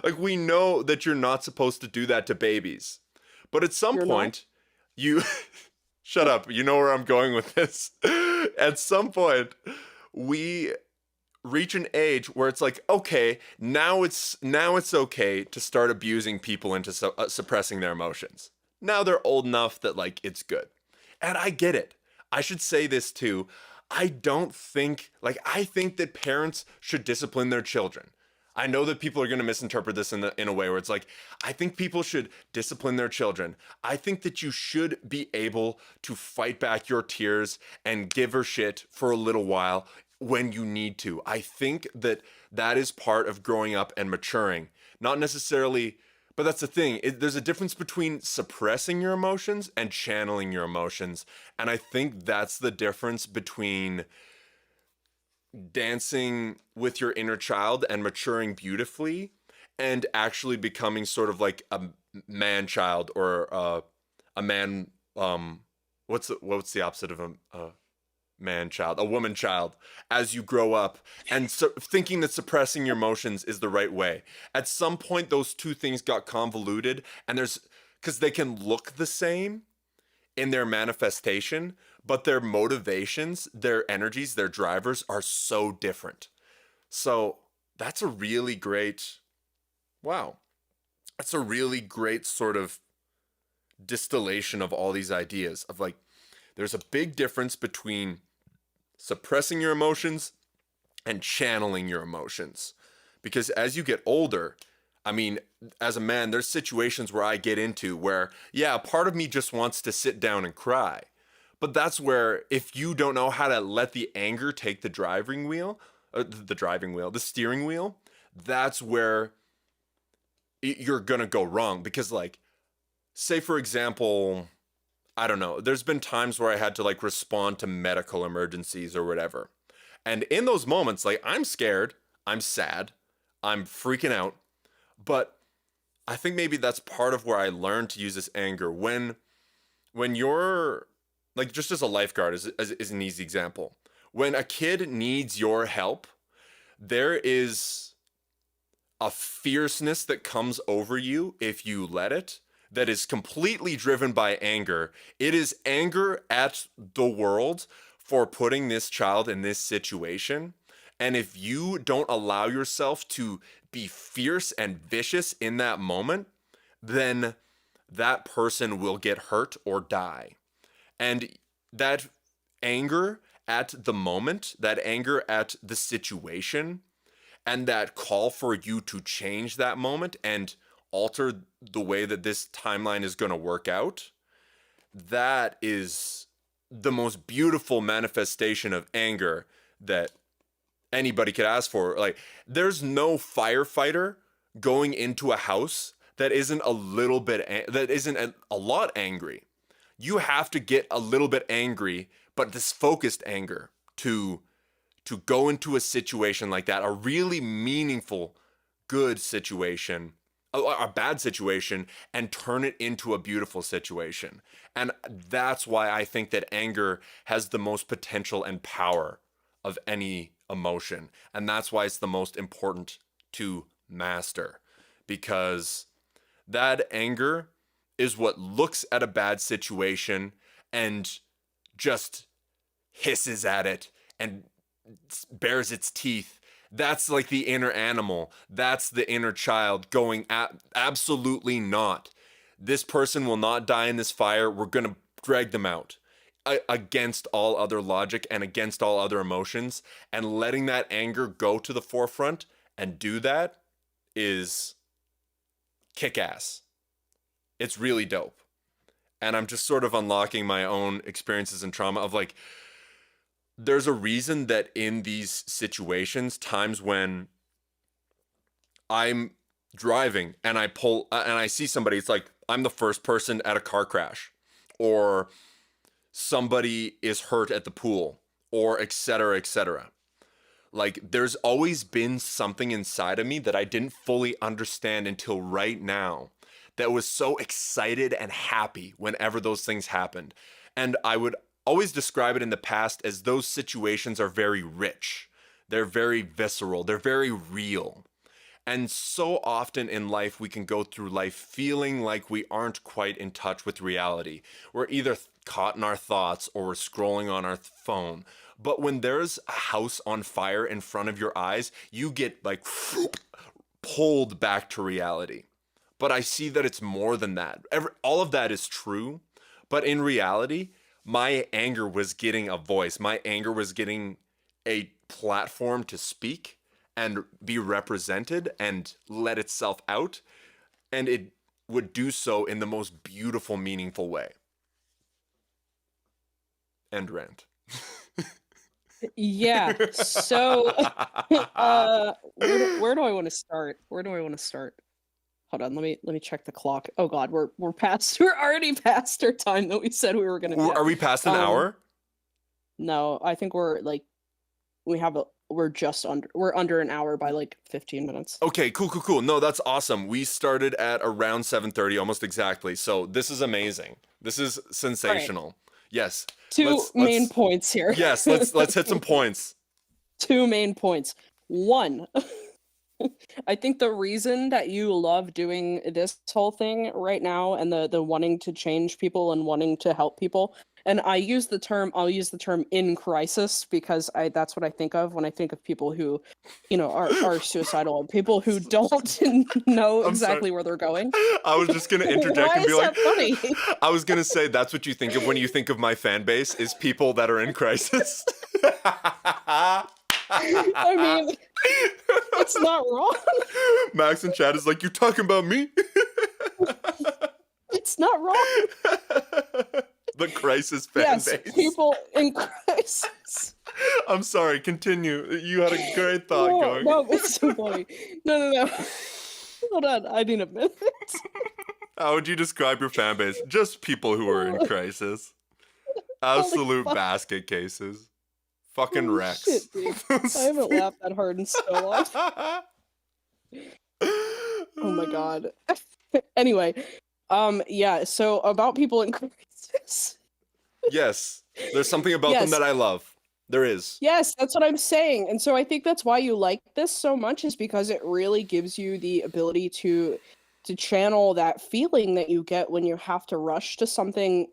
like, we know that you're not supposed to do that to babies. But at some You're not? point, you shut up. You know where I'm going with this. At some point, we reach an age where it's like, okay, now it's okay to start abusing people into suppressing their emotions. Now they're old enough that like it's good. And I get it. I should say this too. I think that parents should discipline their children. I know that people are going to misinterpret this in a way where it's like, I think people should discipline their children. I think that you should be able to fight back your tears and give her shit for a little while when you need to. I think that that is part of growing up and maturing. Not necessarily, but that's the thing. There's a difference between suppressing your emotions and channeling your emotions. And I think that's the difference between dancing with your inner child and maturing beautifully and actually becoming sort of like a man child or a man what's the opposite of a man child, a woman child, as you grow up, and so thinking that suppressing your emotions is the right way. At some point those two things got convoluted, and there's because they can look the same in their manifestation, but their motivations, their energies, their drivers are so different. So that's a really great, wow, that's a really great sort of distillation of all these ideas of like, there's a big difference between suppressing your emotions and channeling your emotions. Because as you get older, I mean, as a man, there's situations where I get into where, yeah, part of me just wants to sit down and cry. But that's where, if you don't know how to let the anger take the steering wheel, that's where you're gonna go wrong. Because, like, say for example, I don't know, there's been times where I had to like respond to medical emergencies or whatever. And in those moments, like, I'm scared, I'm sad, I'm freaking out. But I think maybe that's part of where I learned to use this anger. When you're like, just as a lifeguard is an easy example. When a kid needs your help, there is a fierceness that comes over you if you let it, that is completely driven by anger. It is anger at the world for putting this child in this situation. And if you don't allow yourself to be fierce and vicious in that moment, then that person will get hurt or die. And that anger at the moment, that anger at the situation, and that call for you to change that moment and alter the way that this timeline is going to work out, that is the most beautiful manifestation of anger that anybody could ask for. Like, there's no firefighter going into a house that isn't a little bit that isn't a lot angry. You have to get a little bit angry, but this focused anger to go into a situation like that, a really meaningful, good situation, a bad situation, and turn it into a beautiful situation. And that's why I think that anger has the most potential and power of any emotion. And that's why it's the most important to master, because that anger is what looks at a bad situation and just hisses at it and bares its teeth. That's like the inner animal. That's the inner child going, absolutely not. This person will not die in this fire. We're going to drag them out, against all other logic and against all other emotions. And letting that anger go to the forefront and do that is kick ass. It's really dope. And I'm just sort of unlocking my own experiences and trauma of like, there's a reason that in these situations, times when I'm driving and I pull and I see somebody, it's like I'm the first person at a car crash, or somebody is hurt at the pool, or et cetera, et cetera. Like, there's always been something inside of me that I didn't fully understand until right now, that was so excited and happy whenever those things happened. And always describe it in the past as those situations are very rich. They're very visceral. They're very real. And so often in life, we can go through life feeling like we aren't quite in touch with reality. We're either caught in our thoughts or we're scrolling on our phone. But when there's a house on fire in front of your eyes, you get like pulled back to reality. But I see that it's more than that. All of that is true. But in reality, my anger was getting a voice. My anger was getting a platform to speak and be represented and let itself out. And it would do so in the most beautiful, meaningful way. End rant. Yeah. So, where do I want to start? Where do I want to start? Hold on, let me check the clock. Oh God, we're already past our time that we said we were gonna do. Are we past an hour? No, I think we're under an hour by like 15 minutes. Okay, cool. No, that's awesome. We started at around 7:30, almost exactly. So this is amazing. This is sensational. Right. Yes. Two main points here. Yes, let's hit some points. 2 main points. 1. I think the reason that you love doing this whole thing right now and the wanting to change people and wanting to help people, and I'll use the term in crisis because that's what I think of when I think of people who, are suicidal and people who don't know exactly where they're going. I was just gonna interject Why and be is like, that funny? I was gonna say that's what you think of when you think of my fan base is people that are in crisis. I mean, it's not wrong. Max in chat is like, you talking about me? It's not wrong. The crisis fan base. Yes, people in crisis. I'm sorry, continue. You had a great thought going. No, it's so funny. No. Hold on, I need a minute. How would you describe your fan base? Just people who are in crisis. Absolute basket cases. Fucking wrecks. Shit, dude. I haven't laughed that hard in so long. Oh my god. Anyway, yeah, so about people in crisis. Yes, there's something about them that I love. There is. Yes, that's what I'm saying. And so I think that's why you like this so much, is because it really gives you the ability to channel that feeling that you get when you have to rush to something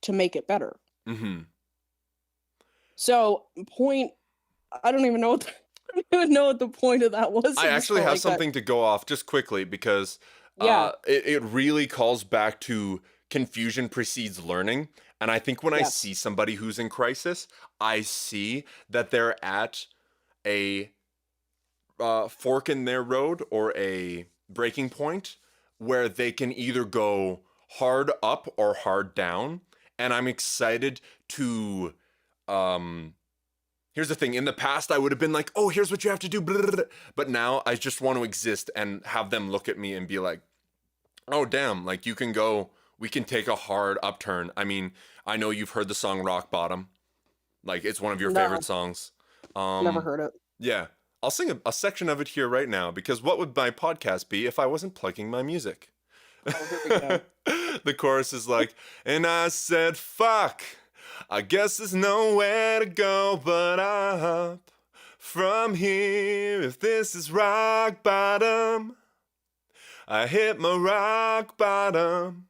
to make it better. Mm-hmm. So, I don't even know what the point of that was. I actually have something to go off just quickly because it really calls back to confusion precedes learning. And I think when I see somebody who's in crisis, I see that they're at a fork in their road or a breaking point where they can either go hard up or hard down. And I'm excited to... here's the thing. In the past, I would have been like, oh, here's what you have to do. Blah, blah, blah. But now I just want to exist and have them look at me and be like, oh, damn, like we can take a hard upturn. I mean, I know you've heard the song Rock Bottom. Like, it's one of your favorite songs. Never heard it. Yeah. I'll sing a section of it here right now because what would my podcast be if I wasn't plugging my music? Oh, here we go. The chorus is like, and I said, fuck. I guess there's nowhere to go but up from here. If this is rock bottom, I hit my rock bottom.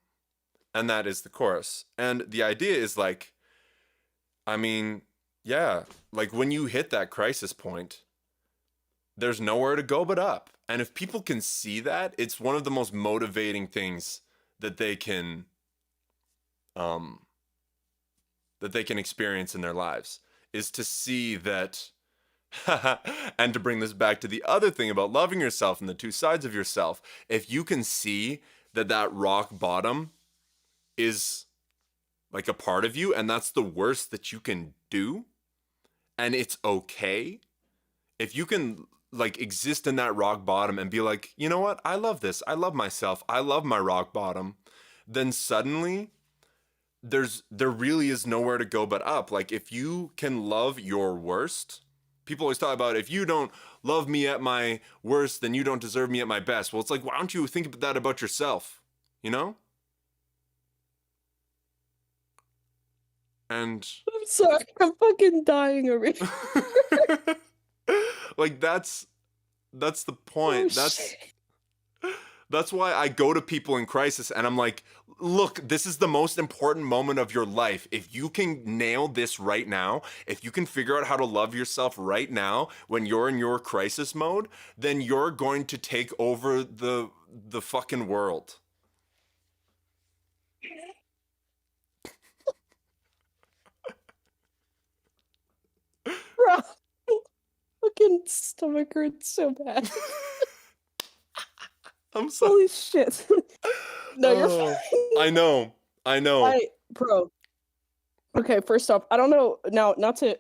And that is the chorus. And the idea is like, I mean, yeah, like when you hit that crisis point, there's nowhere to go but up. And if people can see that, it's one of the most motivating things that they can experience in their lives, is to see that, and to bring this back to the other thing about loving yourself and the two sides of yourself, if you can see that rock bottom is like a part of you and that's the worst that you can do, and it's okay, if you can like exist in that rock bottom and be like, you know what, I love this, I love myself, I love my rock bottom, then suddenly there really is nowhere to go but up. Like if you can love your worst, people always talk about, if you don't love me at my worst, then you don't deserve me at my best. Well, it's like, why don't you think about that about yourself? You know? And I'm sorry, I'm fucking dying over here. like that's the Oh point. shit. That's why I go to people in crisis and I'm like, look, this is the most important moment of your life. If you can nail this right now, if you can figure out how to love yourself right now when you're in your crisis mode, then you're going to take over the fucking world. Bro, fucking stomach hurts so bad. I'm sorry. Holy shit. No, you're fine. I know. Bro. Okay, first off, I don't know now not to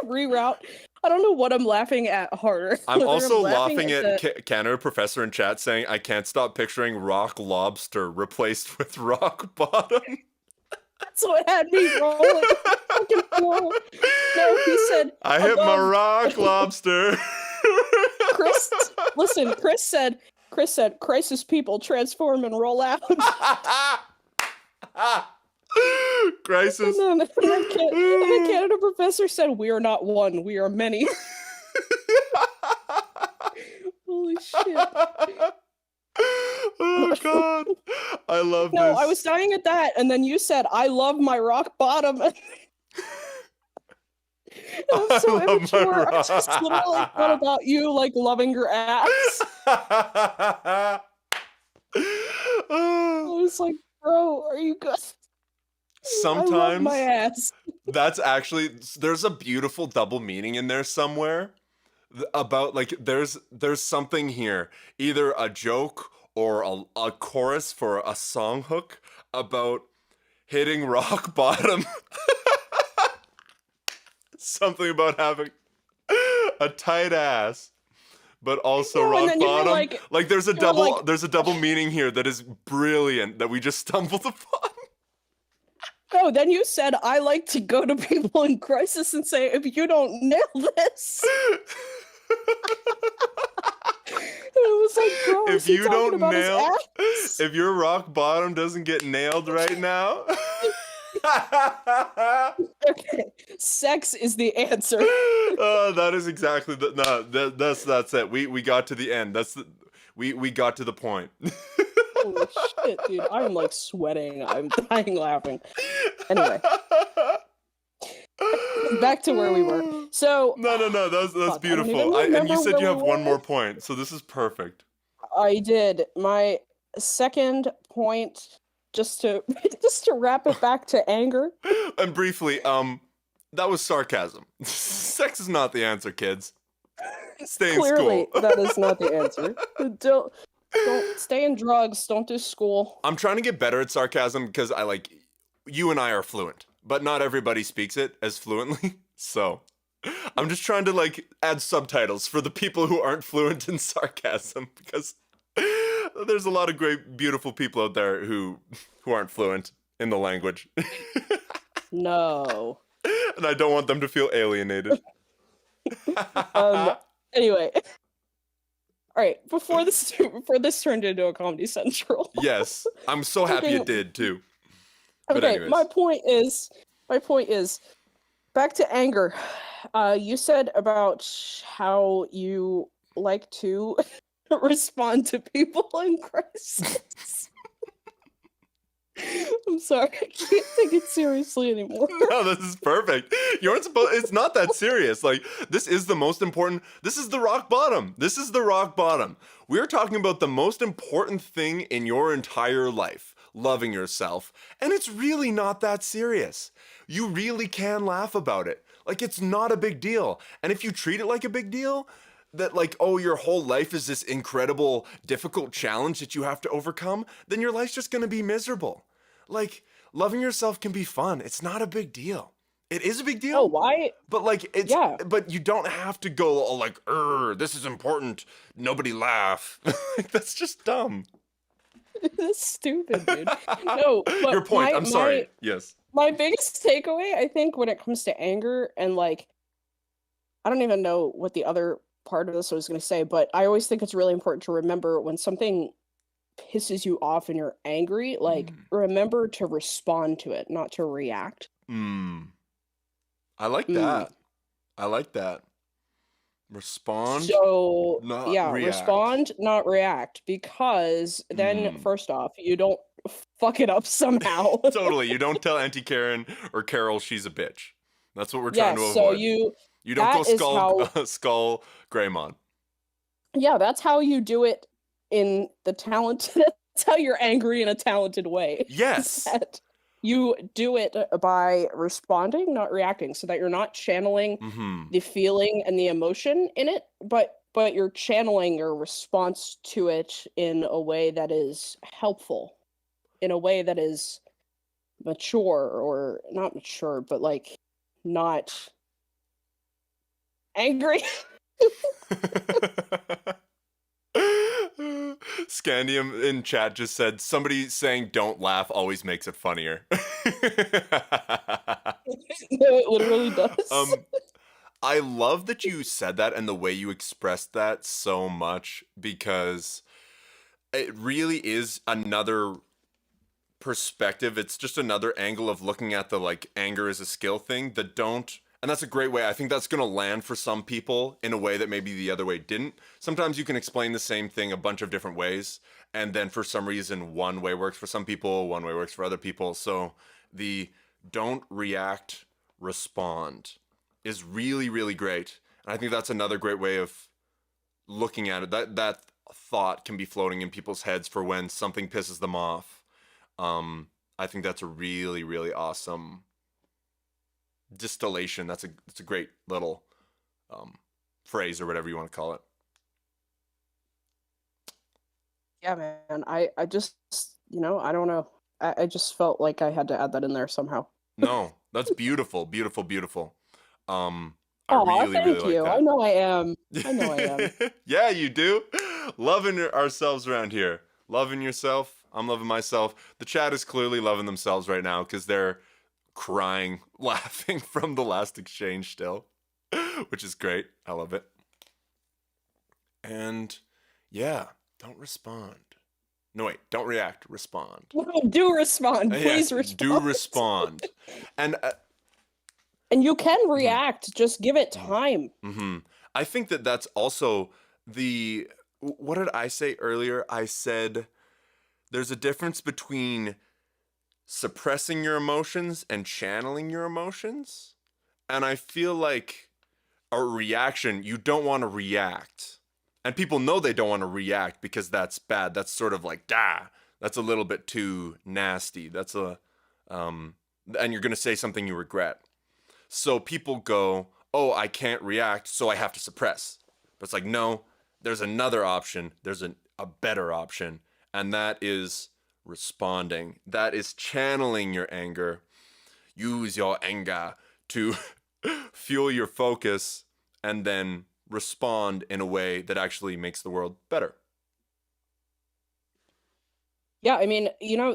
reroute. I don't know what I'm laughing at harder. I'm Whether also laughing laughing at the Canada Professor in chat saying, I can't stop picturing rock lobster replaced with rock bottom. That's what had me rolling fucking floor. No, he said I hit my above. rock lobster. Chris, listen, Chris said, crisis people transform and roll out. Crisis. And then Canada Professor said, we are not one, we are many. Holy shit. Oh god. I love No, this. I was dying at that, and then you said, I love my rock bottom. I'm so immature. I just literally thought about you like loving your ass. I was like, bro, are you good? Sometimes I love my ass. that's actually, there's a beautiful double meaning in there somewhere about like there's something here, either a joke or a chorus for a song hook about hitting rock bottom. Something about having a tight ass, but also No, and rock then you were bottom. like- there's a you were double like- there's a double meaning here that is brilliant that we just stumbled upon. No, then you said, I like to go to people in crisis and say, if you don't nail this. It was like, bro, If is he you talking don't about his nail, ass? if your rock bottom doesn't get nailed right now. Okay, sex is the answer. That is exactly that's it. We got to the end. We got to the point. Holy shit, dude. I'm like sweating. I'm dying laughing. Anyway. Back to where we were. So No. That's fuck, beautiful. And you said you have one more point, so this is perfect. I did. My second point, just to wrap it back to anger. And briefly, that was sarcasm. Sex is not the answer, kids. Stay in Clearly, school. that is not the answer. Don't stay in drugs. Don't do school. I'm trying to get better at sarcasm because you and I are fluent, but not everybody speaks it as fluently. So I'm just trying to add subtitles for the people who aren't fluent in sarcasm because there's a lot of great, beautiful people out there who aren't fluent in the language. No. And I don't want them to feel alienated. Anyway. All right, before this turned into a Comedy Central. Yes, I'm so happy it did too. But okay, anyways. my point is, back to anger. You said about how you like to respond to people in crisis. I'm sorry, I can't take it seriously anymore. No, this is perfect. You aren't supposed. It's not that serious. This is the most important. This is the rock bottom. This is the rock bottom. We're talking about the most important thing in your entire life, loving yourself, and it's really not that serious. You really can laugh about it. It's not a big deal. And if you treat it like a big deal, that oh, your whole life is this incredible, difficult challenge that you have to overcome, then your life's just gonna be miserable. Loving yourself can be fun. It's not a big deal. It is a big deal. Oh, why? But it's Yeah. But you don't have to go this is important. Nobody laugh. That's just dumb. That's stupid, dude. No, but Your point. I'm sorry. Yes. My biggest takeaway, I think, when it comes to anger and I don't even know what the other part of this I was going to say, but I always think it's really important to remember when something pisses you off and you're angry, remember to respond to it, not to react. Hmm. I like Mm. that. I like that. Respond, So, not yeah, react. respond, not react, because then Hmm. first off, you don't fuck it up somehow. Totally. You don't tell Auntie Karen or Carol she's a bitch. That's what we're trying to Yes, so avoid. you You don't go that is how skull Greymon. yeah, that's how you do it in the talent that's how you're angry in a talented way. Is Yes. that you do it by responding, not reacting, so that you're not channeling Mm-hmm. the feeling and the emotion in it, but you're channeling your response to it in a way that is helpful, in a way that is mature or not mature, but like not angry. Scandium in chat just said somebody saying don't laugh always makes it funnier. No, it literally does. um I love that you said that and the way you expressed that so much because it really is another perspective. It's just another angle of looking at the like anger as a skill thing that don't, and that's a great way. I think that's going to land for some people in a way that maybe the other way didn't. Sometimes you can explain the same thing a bunch of different ways, and then for some reason one way works for some people, one way works for other people. So the don't react, respond is really really great. And I think that's another great way of looking at it. That thought can be floating in people's heads for when something pisses them off. um, I think that's a really, really awesome distillation. That's a great little um, phrase or whatever you want to call it. Yeah, man. I just, I don't know. I just felt like I had to add that in there somehow. No, that's beautiful, beautiful, beautiful. I Aw, really, really thank like you. I that. know I am. I know I am. Yeah, you do. Loving ourselves around here. Loving yourself. I'm loving myself. The chat is clearly loving themselves right now because they're crying, laughing from the last exchange still, which is great. I love it. And yeah, don't respond. No, wait, don't react, respond. Do respond. Yes, Please do respond. respond. And And you can mhm, react. Just give it mhm, time. mhm. I think that that's also the. What did I say earlier? I said there's a difference between suppressing your emotions and channeling your emotions. And I feel like a reaction, you don't want to react. And people know they don't want to react because that's bad. That's sort of like, that's a little bit too nasty. Um, and you're going to say something you regret. So people go, oh, I can't react, so I have to suppress. But it's like, no, there's another option. There's a better option. And that is responding. That is channeling your anger. Use your anger to fuel your focus and then respond in a way that actually makes the world better. Yeah, I mean,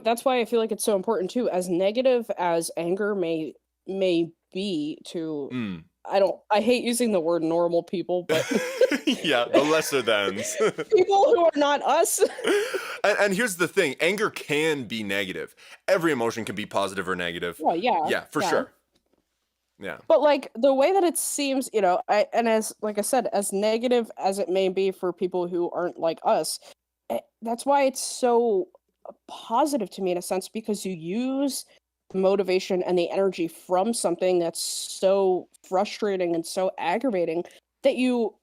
that's why I feel like it's so important too. As negative as anger may be to Mm. I hate using the word normal people, but Yeah, the lesser thans. people who are not us. And here's the thing, anger can be negative. Every emotion can be positive or negative. Well, yeah, Yeah, for yeah. sure. Yeah. But like the way that it seems, and as like I said, as negative as it may be for people who aren't like us, that's why it's so positive to me in a sense because you use the motivation and the energy from something that's so frustrating and so aggravating that you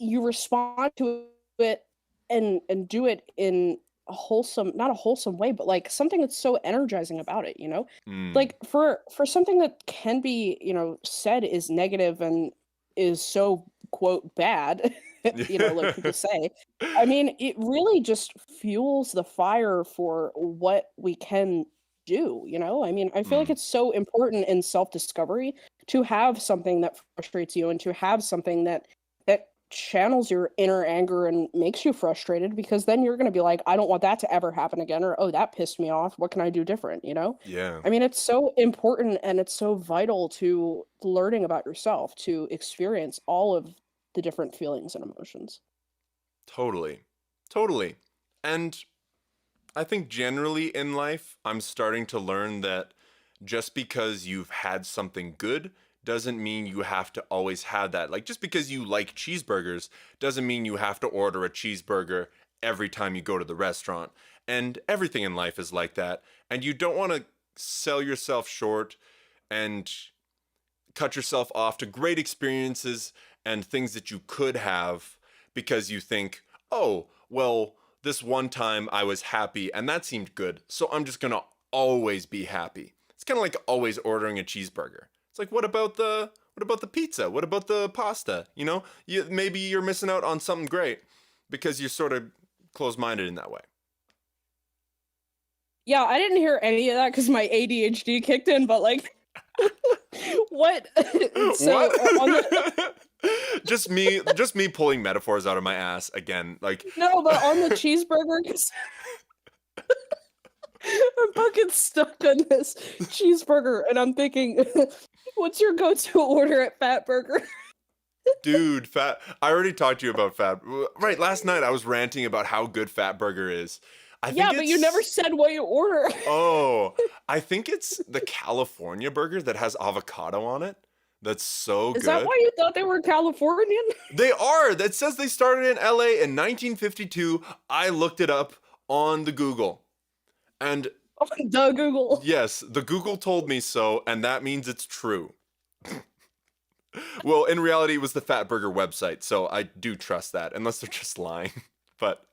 respond to it and do it in a wholesome not a wholesome way but like something that's so energizing about it. Mm. Like for something that can be said is negative and is so quote bad like people say. I mean, it really just fuels the fire for what we can do. I mean, I feel like Mm. it's so important in self-discovery to have something that frustrates you and to have something that channels your inner anger and makes you frustrated because then you're going to be like, I don't want that to ever happen again, or oh, that pissed me off. What can I do different? Yeah. I mean, it's so important and it's so vital to learning about yourself to experience all of the different feelings and emotions. Totally. Totally. And I think generally in life, I'm starting to learn that just because you've had something good doesn't mean you have to always have that. Like, just because you like cheeseburgers doesn't mean you have to order a cheeseburger every time you go to the restaurant. And everything in life is like that. And you don't want to sell yourself short and cut yourself off to great experiences and things that you could have because you think, oh, well, this one time I was happy and that seemed good, so I'm just gonna always be happy. It's kind of like always ordering a cheeseburger. It's like, what about the pizza? What about the pasta? Maybe you're missing out on something great because you're sort of closed-minded in that way. Yeah, I didn't hear any of that because my ADHD kicked in, but like, what? So on the, What? just me pulling metaphors out of my ass again. Like, no, but on the cheeseburger, 'cause I'm fucking stuck on this cheeseburger, and I'm thinking, what's your go-to order at Fat Burger? dude, I already talked to you about Fat. Right, last night I was ranting about how good Fat Burger is. I Yeah, think but you never said what you order. Oh, I think it's the California burger that has avocado on it. That's so Is that good. why you thought they were Californian? They are. That says they started in LA in 1952. I looked it up on the Google. And The Google. yes, the Google told me so, and that means it's true. Well, in reality, it was the Fat Burger website, so I do trust that, unless they're just lying. But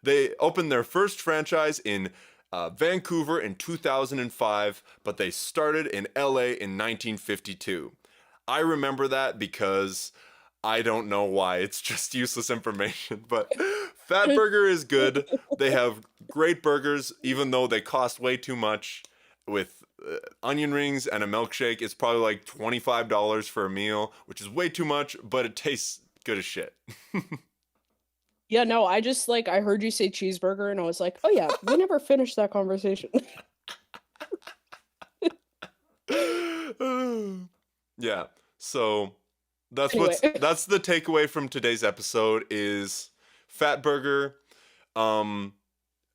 they opened their first franchise in Vancouver in 2005, but they started in LA in 1952. I remember that because I don't know why. It's just useless information. But Fat Burger is good. They have great burgers, even though they cost way too much. With onion rings and a milkshake, it's probably like $25 for a meal, which is way too much, but it tastes good as shit. Yeah, no, I just like I heard you say cheeseburger and I was like, oh yeah, we never finished that conversation. Yeah. So Anyway. that's the takeaway from today's episode is Fat Burger,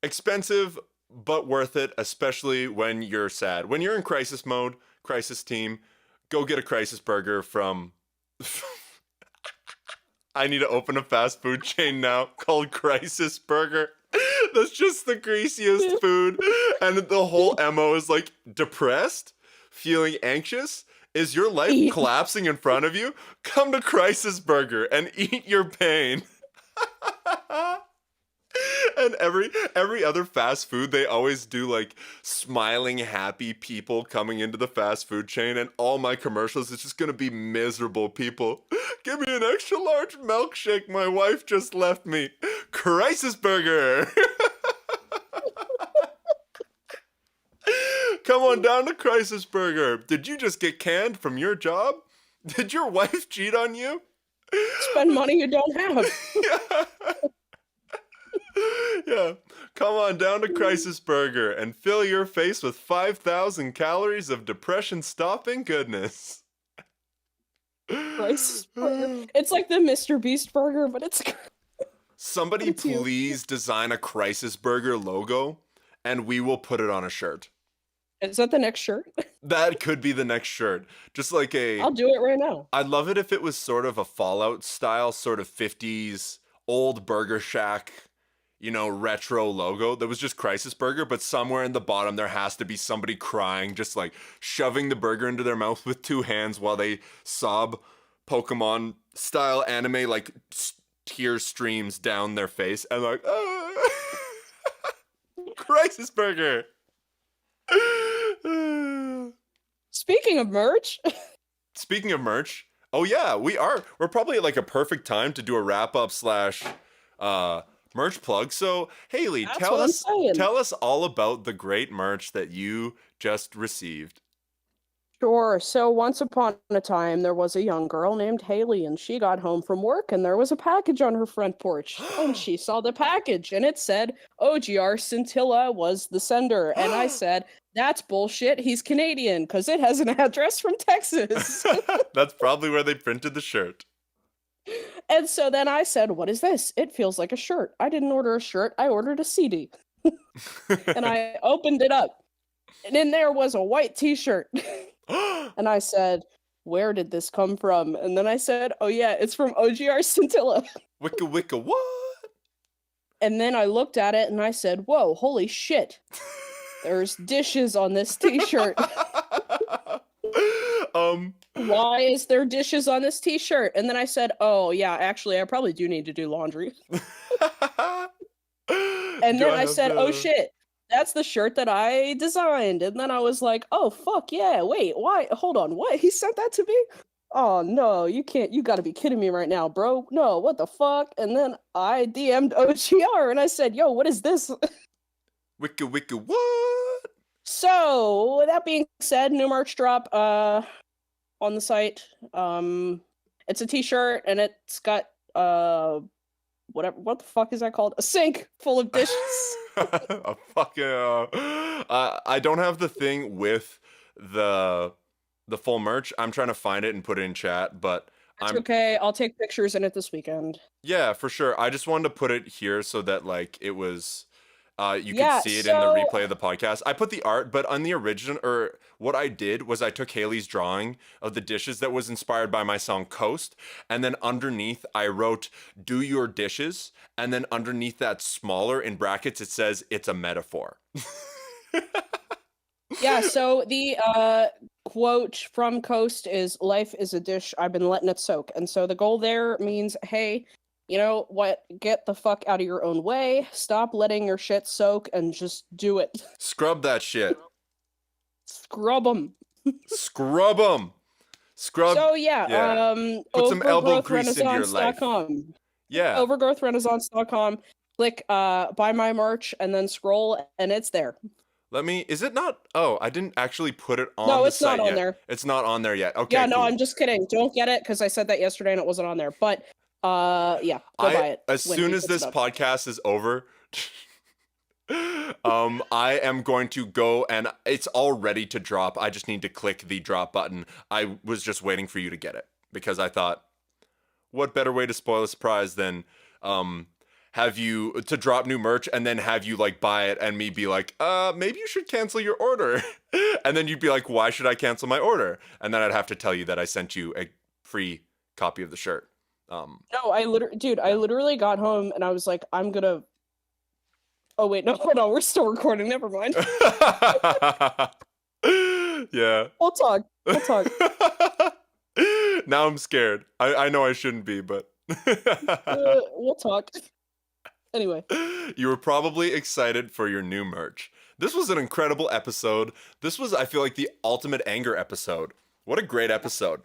expensive but worth it, especially when you're sad. When you're in crisis mode, crisis team, go get a crisis burger from I need to open a fast food chain now called Crisis Burger. That's just the greasiest food. And the whole MO is like depressed, feeling anxious. Is your life collapsing in front of you? Come to Crisis Burger and eat your pain. And every other fast food, they always do like smiling, happy people coming into the fast food chain, and all my commercials, it's just gonna be miserable people. Give me an extra large milkshake. My wife just left me. Crisis Burger. Come on down to Crisis Burger. Did you just get canned from your job? Did your wife cheat on you? Spend money you don't have. Yeah. Yeah. Come on down to Crisis Burger and fill your face with 5,000 calories of depression-stopping goodness. Crisis burger. It's like the Mr. Beast burger, but it's Somebody please design a Crisis Burger logo and we will put it on a shirt. Is that the next shirt? That could be the next shirt. Just like I'll do it right now. I'd love it if it was sort of a Fallout style, sort of 50s old Burger Shack, retro logo that was just Crisis Burger, but somewhere in the bottom there has to be somebody crying, just like shoving the burger into their mouth with two hands while they sob Pokemon style anime, like tear streams down their face and like, Crisis Burger. Speaking of merch. Speaking of merch, oh yeah, we're probably at like a perfect time to do a wrap up / merch plug. So Hailey, tell us all about the great merch that you just received. Sure. So once upon a time, there was a young girl named Hailey, and she got home from work, and there was a package on her front porch. And she saw the package, and it said OGR Scintilla was the sender. And I said, that's bullshit. He's Canadian, because it has an address from Texas. That's probably where they printed the shirt. And so then I said, what is this? It feels like a shirt. I didn't order a shirt. I ordered a CD. And I opened it up. And in there was a white t-shirt. And I said, where did this come from? And then I said, oh yeah, it's from OGR Scintilla. Wicca wicca what? And then I looked at it and I said, whoa, holy shit. There's dishes on this t-shirt. Why is there dishes on this t-shirt? And then I said, oh yeah, actually I probably do need to do laundry. And then I said, oh shit, that's the shirt that I designed. And then I was like, oh fuck yeah, wait, why? Hold on, what? He sent that to me? Oh no, you gotta be kidding me right now, bro. No, what the fuck? And then I DM'd OGR and I said, yo, what is this? Wicca wicca what? So that being said, new merch drop on the site. It's a t-shirt and it's got what the fuck is that called? A sink full of dishes. A fucking I don't have the thing with the full merch. I'm trying to find it and put it in chat, but It's okay. I'll take pictures in it this weekend. Yeah, for sure. I just wanted to put it here so that like it was you could see it in the replay of the podcast. I put the art, but on the original, or what I did was I took Hailey's drawing of the dishes that was inspired by my song Coast, and then underneath I wrote "Do your dishes," and then underneath that smaller in brackets it says it's a metaphor. Yeah, so the quote from Coast is "Life is a dish, I've been letting it soak." And so the goal there means, hey, you know what? Get the fuck out of your own way. Stop letting your shit soak and just do it. Scrub that shit. Scrub them. Scrub them. Scrub. So yeah. Put some elbow grease into your life. Yeah. Overgrowthrenaissance.com. Click buy my merch and then scroll and it's there. Is it not? Oh, I didn't actually put it on No, the it's site not on yet. there. It's not on there yet. Okay, yeah, no, cool. I'm just kidding. Don't get it because I said that yesterday and it wasn't on there. But yeah, go buy it. As soon as this podcast is over, I am going to go, and it's all ready to drop. I just need to click the drop button. I was just waiting for you to get it because I thought, what better way to spoil a surprise than have you to drop new merch and then have you like buy it and me be like, maybe you should cancel your order. And then you'd be like, why should I cancel my order? And then I'd have to tell you that I sent you a free copy of the shirt. No, I literally got home and I was like, I'm gonna. Oh wait, no, hold on, we're still recording. Never mind. Yeah. We'll talk. Now I'm scared. I know I shouldn't be, but we'll talk. Anyway. You were probably excited for your new merch. This was an incredible episode. This was, I feel like, the ultimate anger episode. What a great episode.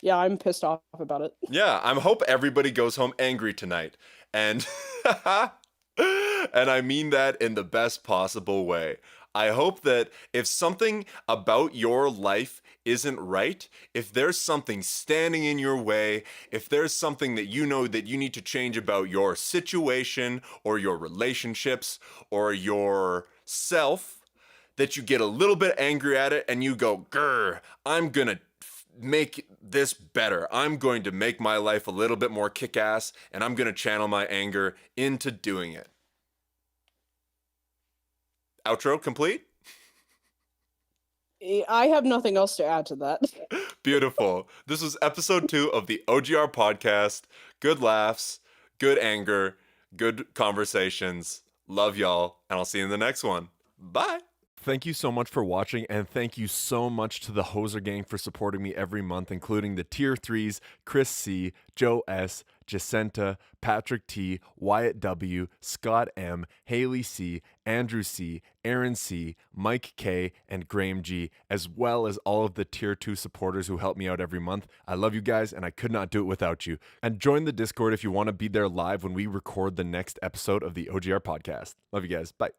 Yeah, I'm pissed off about it. Yeah, I hope everybody goes home angry tonight. And and I mean that in the best possible way. I hope that if something about your life isn't right, if there's something standing in your way, if there's something that you know that you need to change about your situation or your relationships or yourself, that you get a little bit angry at it and you go, grr, I'm gonna make this better. I'm going to make my life a little bit more kick-ass, and I'm going to channel my anger into doing it. Outro complete? I have nothing else to add to that. Beautiful. This was episode 2 of the OGR podcast. Good laughs, good anger, good conversations. Love y'all, and I'll see you in the next one. Bye. Thank you so much for watching, and thank you so much to the Hoser Gang for supporting me every month, including the Tier 3s, Chris C., Joe S., Jacinta, Patrick T., Wyatt W., Scott M., Haley C., Andrew C., Aaron C., Mike K., and Graham G., as well as all of the Tier 2 supporters who help me out every month. I love you guys, and I could not do it without you. And join the Discord if you want to be there live when we record the next episode of the OGR podcast. Love you guys. Bye.